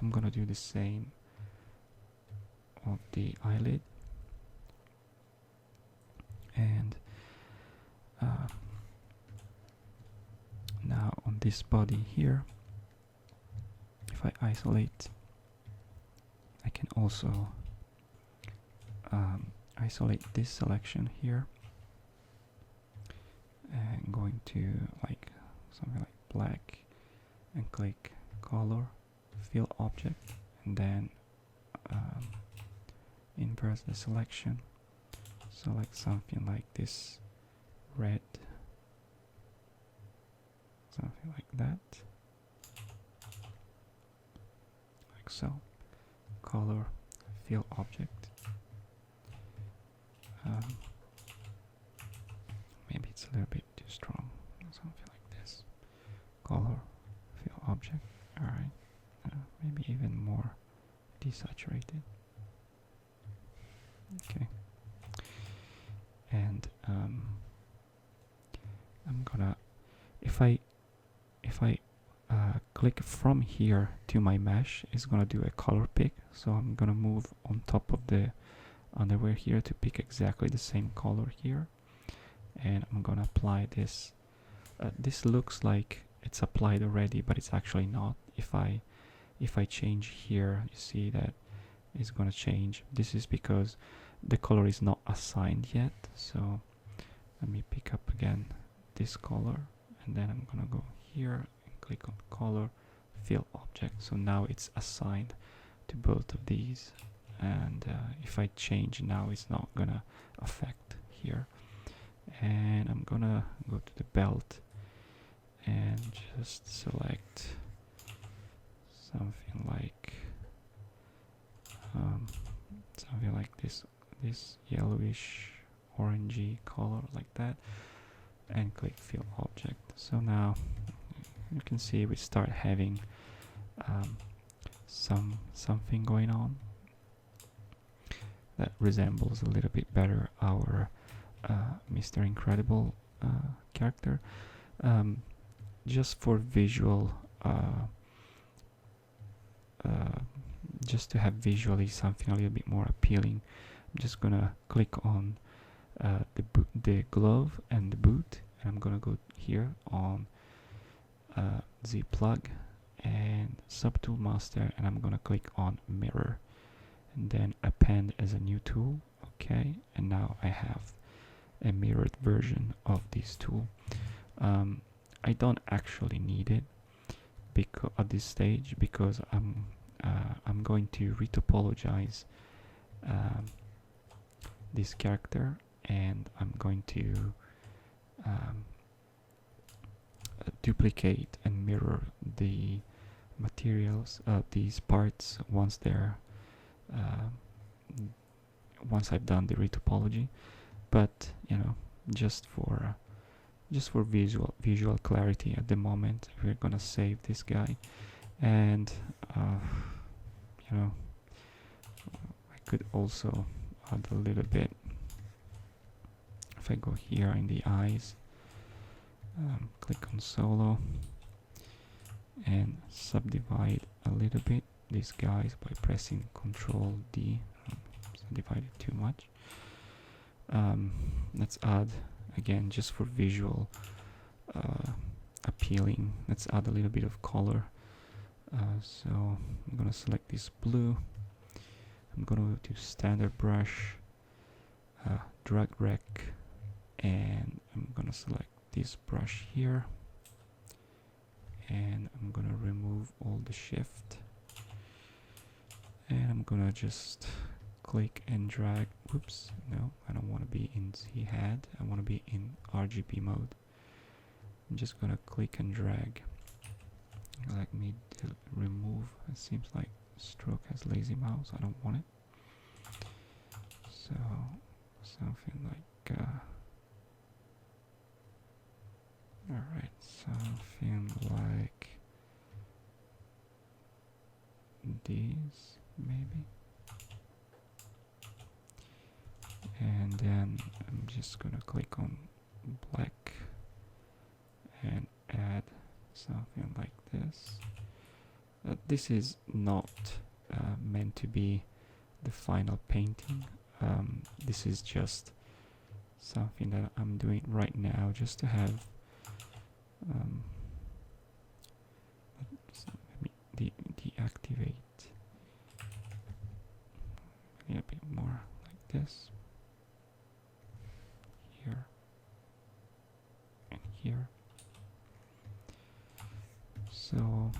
I'm gonna do the same of the eyelid. And now on this body here, if I isolate, I can also isolate this selection here, and going to like something like black, and click color, fill object, and then inverse the selection, select something like this red, something like that, like so, color, fill object. Maybe it's a little bit too strong, something like this, color, fill object. Alright, maybe even more desaturated. Okay, and I'm gonna, if I click from here to my mesh, it's gonna do a color pick. So I'm gonna move on top of the underwear here to pick exactly the same color here, and I'm gonna apply this. This looks like it's applied already, but it's actually not. If I change here, you see that it's gonna change. This is because the color is not assigned yet. So let me pick up again this color, and then I'm gonna go here and click on color, fill object. So now it's assigned to both of these, and if I change now, it's not gonna affect here. And I'm gonna go to the belt and just select something like this yellowish orangey color like that, and click fill object. So now you can see we start having something going on that resembles a little bit better our Mr. Incredible character. Just for visual, just to have visually something a little bit more appealing, I'm just gonna click on the glove and the boot, and I'm gonna go here on Z plug and subtool master, and I'm gonna click on mirror, and then append as a new tool. Okay, and now I have a mirrored version of this tool. I don't actually need it at this stage, because I'm going to retopologize this character, and I'm going to duplicate and mirror the materials of these parts once I've done the retopology. But you know, just for visual clarity at the moment, we're gonna save this guy. And you know, I could also add a little bit. If I go here in the eyes, click on solo and subdivide a little bit these guys by pressing Ctrl D. Subdivided too much. Let's add, again, just for visual appealing, let's add a little bit of color. So I'm gonna select this blue. I'm gonna do standard brush, drag rec, and I'm gonna select this brush here, and I'm gonna remove all the shift, and I'm gonna just click and drag. Whoops, no, I don't want to be in Z-head, I want to be in RGB mode. I'm just gonna click and drag. Let me remove, it seems like stroke as lazy mouse. I don't want it. So something like alright, something like these maybe. And then I'm just gonna click on black and add something like this. This is not meant to be the final painting. This is just something that I'm doing right now just to have so let me deactivate a little bit more like this here and here, so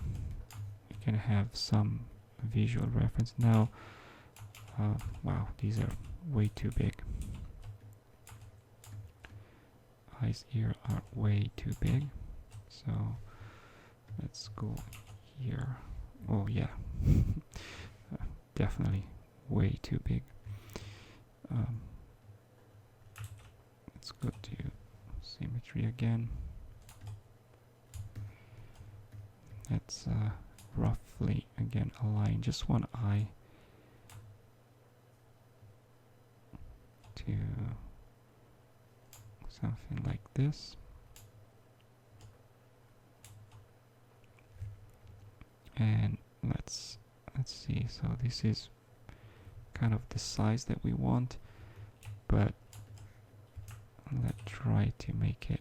you can have some visual reference. Now wow, these are way too big. Eyes here are way too big, so let's go here. Oh yeah, definitely way too big. Let's go to symmetry again. Let's roughly again align just one eye to something like this. And let's see, so this is kind of the size that we want, but let's try to make it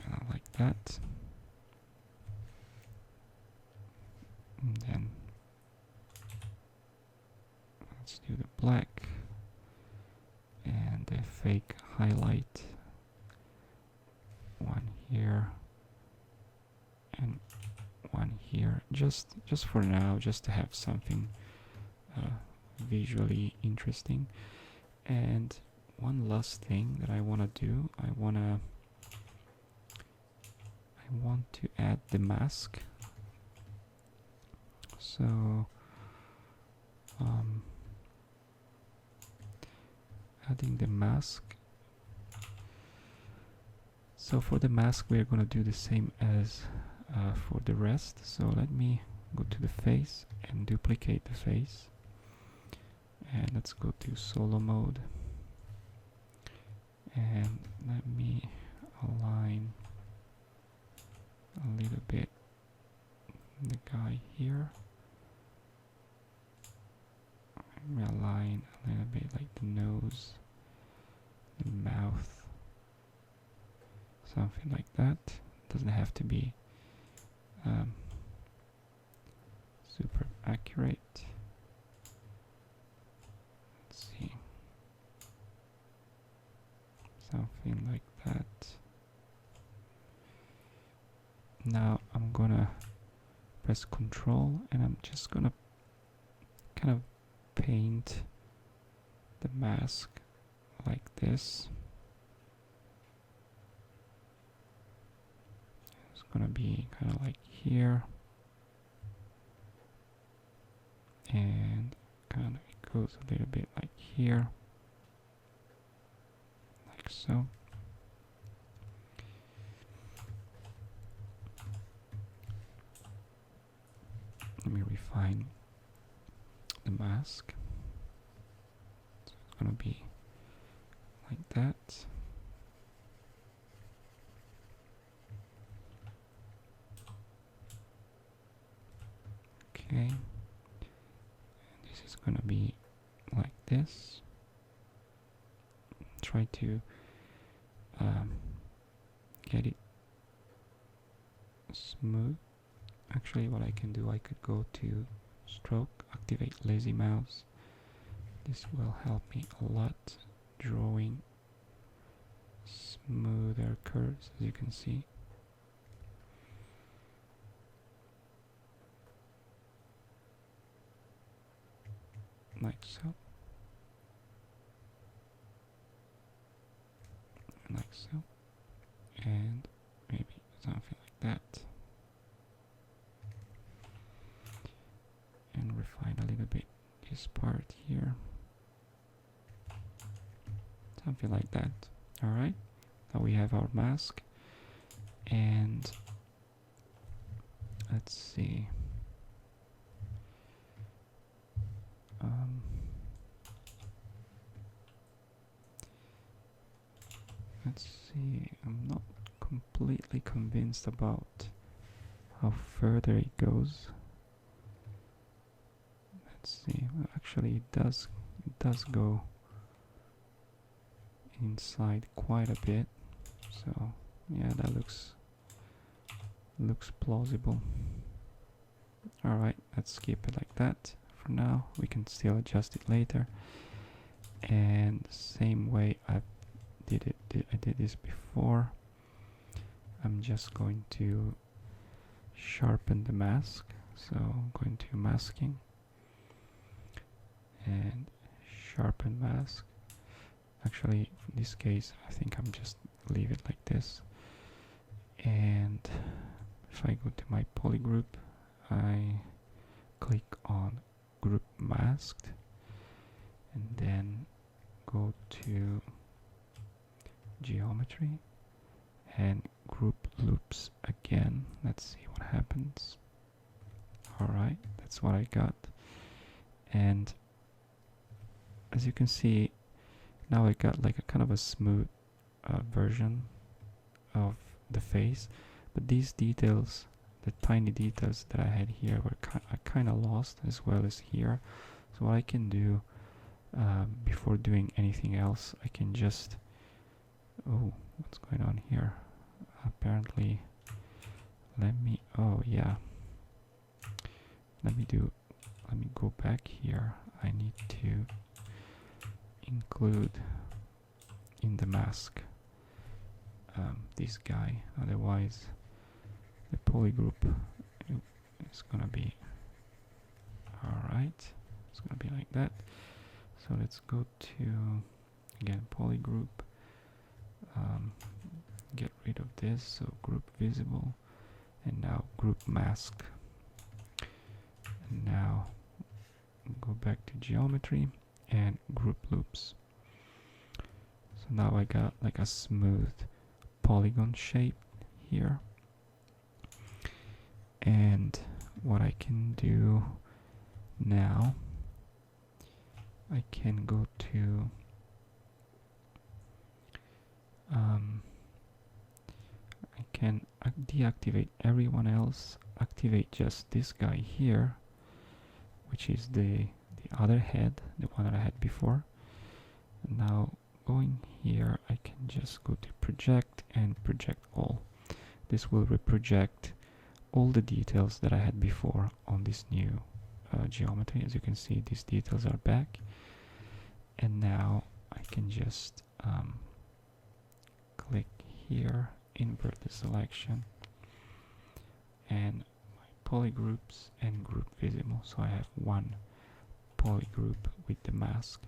kind of like that. And then let's do the black and the fake highlight, one here and one here, just for now, just to have something visually interesting. And one last thing that I want to do, I want to add the mask. So adding the mask. So for the mask we're going to do the same as for the rest. So let me go to the face and duplicate the face, and let's go to solo mode, and let me align a little bit the guy here. Let me align a little bit like the nose, the mouth, something like that. Doesn't have to be super accurate. Let's see, something like that. Now I'm gonna press Control and I'm just gonna kind of paint the mask like this. It's gonna be kind of like here, and kind of it goes a little bit like here, like so. Let me refine the mask. So it's gonna be like that. Okay, and this is gonna be like this. Try to get it smooth. Actually, what I can do, I could go to stroke, activate lazy mouse. This will help me a lot drawing smoother curves, as you can see. Like so. Like so. And maybe something like that. refine a little bit this part here, something like that. All right, now we have our mask, and let's see. Let's see, I'm not completely convinced about how further it goes. Let's see, well, actually it does go inside quite a bit, so yeah, that looks plausible. Alright, let's keep it like that for now. We can still adjust it later, and same way I did this before. I'm just going to sharpen the mask, so I'm going to masking and sharpen mask. Actually, in this case I think I'm just leave it like this, and if I go to my poly group, I click on group masked and then go to geometry and group loops again. Let's see what happens. Alright, that's what I got, and as you can see now I got like a kind of a smooth version of the face, but these details, the tiny details that I had here were kind of lost, as well as here. So what I can do before doing anything else, I can just, oh, what's going on here? Apparently, let me go back here. I need to include in the mask this guy, otherwise the poly group is gonna be alright. It's gonna be like that. So let's go to again poly group, get rid of this, so group visible, and now group mask, and now go back to geometry and group loops. So now I got like a smooth polygon shape here, and what I can do now, I can go to I can deactivate everyone else, activate just this guy here, which is the other head, the one that I had before. And now going here, I can just go to project and project all. This will reproject all the details that I had before on this new geometry. As you can see, these details are back, and now I can just click here, invert the selection, and my poly groups and group visible, so I have one poly group with the mask.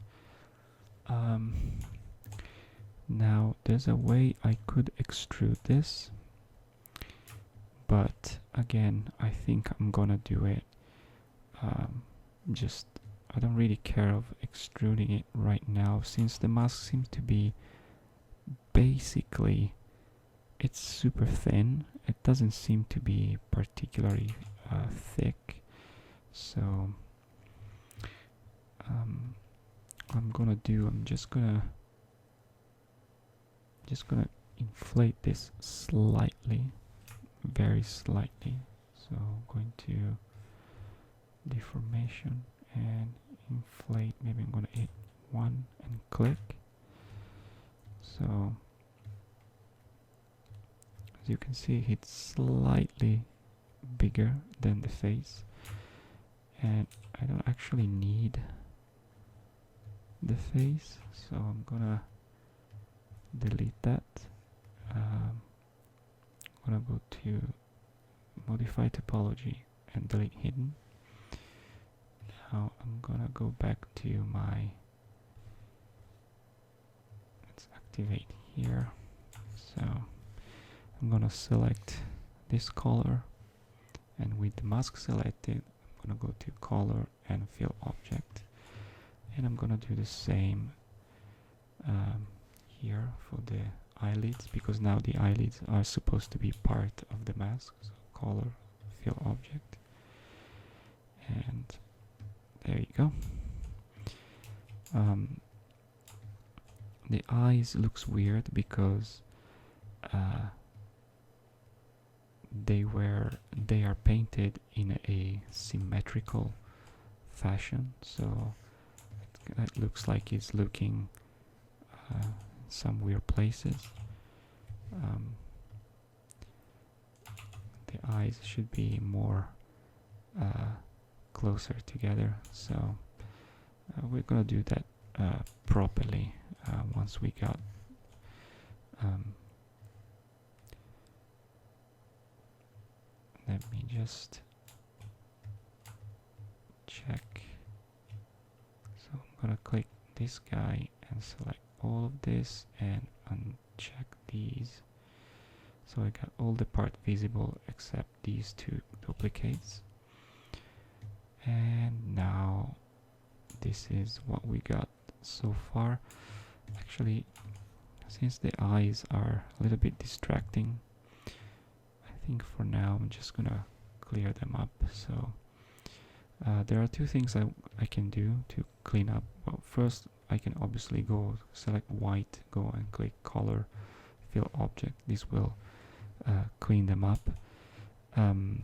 Now there's a way I could extrude this, but again I think I'm gonna do it just, I don't really care of extruding it right now, since the mask seems to be basically, it's super thin. It doesn't seem to be particularly thick, so I'm just gonna inflate this slightly, very slightly. So I'm going to deformation and inflate. Maybe I'm gonna hit 1 and click. So as you can see, it's slightly bigger than the face, and I don't actually need the face, so I'm gonna delete that. I'm gonna go to modify topology and delete hidden. Now I'm gonna go back to my, let's activate here. So I'm gonna select this color, and with the mask selected, I'm gonna go to color and fill object, and I'm gonna do the same here for the eyelids, because now the eyelids are supposed to be part of the mask. So color, fill object, and there you go. The eyes looks weird because they are painted in a symmetrical fashion, so it looks like it's looking some weird places. The eyes should be more closer together, so we're gonna do that properly once we got let me just check. So I'm gonna click this guy and select all of this and uncheck these, so I got all the part visible except these two duplicates. And now this is what we got so far. Actually, since the eyes are a little bit distracting, I think for now I'm just gonna clear them up. So there are two things I can do to clean up. Well, first I can obviously go select white, go and click color, fill object. This will clean them up. And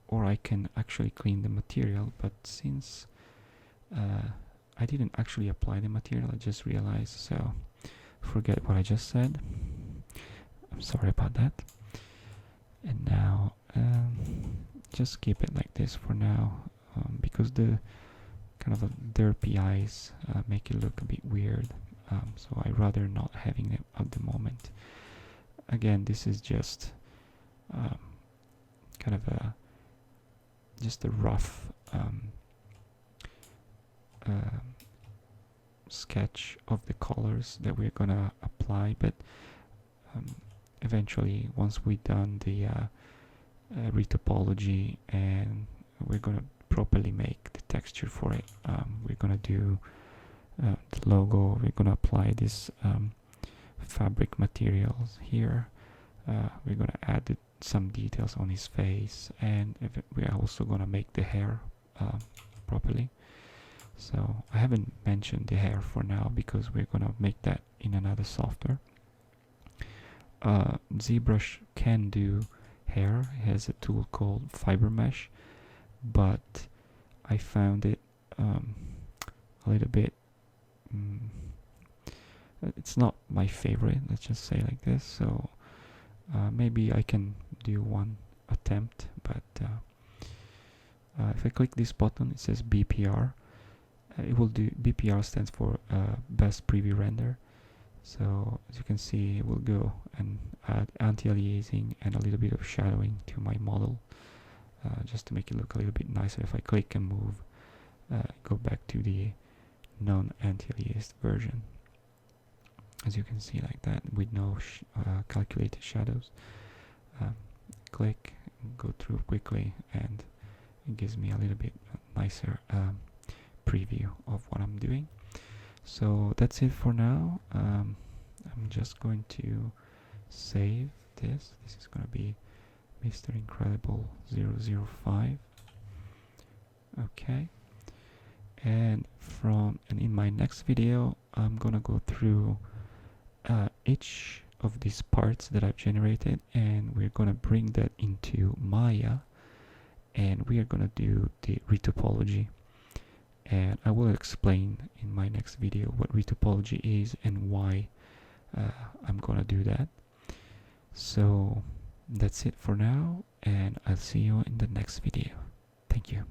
or I can actually clean the material, but since I didn't actually apply the material, I just realized, so forget what I just said. I'm sorry about that. And now just keep it like this for now, because the kind of derpy eyes make it look a bit weird, so I'd rather not having it at the moment. Again, this is just kind of just a rough sketch of the colors that we're gonna apply, but eventually, once we've done the retopology and we're gonna properly make the texture for it, we're gonna do the logo. We're gonna apply this fabric materials here. We're gonna add some details on his face, and we're also gonna make the hair properly. So I haven't mentioned the hair for now because we're gonna make that in another software. ZBrush can do hair. It has a tool called Fiber Mesh, but I found it a little bit it's not my favorite, let's just say like this. So maybe I can do one attempt, but if I click this button, it says BPR. It will do, BPR stands for best preview render. So as you can see, it will go and add anti-aliasing and a little bit of shadowing to my model, just to make it look a little bit nicer. If I click and move, go back to the non-anti-aliased version. As you can see, like that, with no calculated shadows. Click, go through quickly, and it gives me a little bit nicer preview of what I'm doing. So that's it for now. I'm just going to save this. This is going to be Mr. Incredible 005. Okay. And in my next video, I'm gonna go through each of these parts that I've generated, and we're gonna bring that into Maya, and we are gonna do the retopology. And I will explain in my next video what retopology is and why I'm gonna do that. So that's it for now, and I'll see you in the next video. Thank you.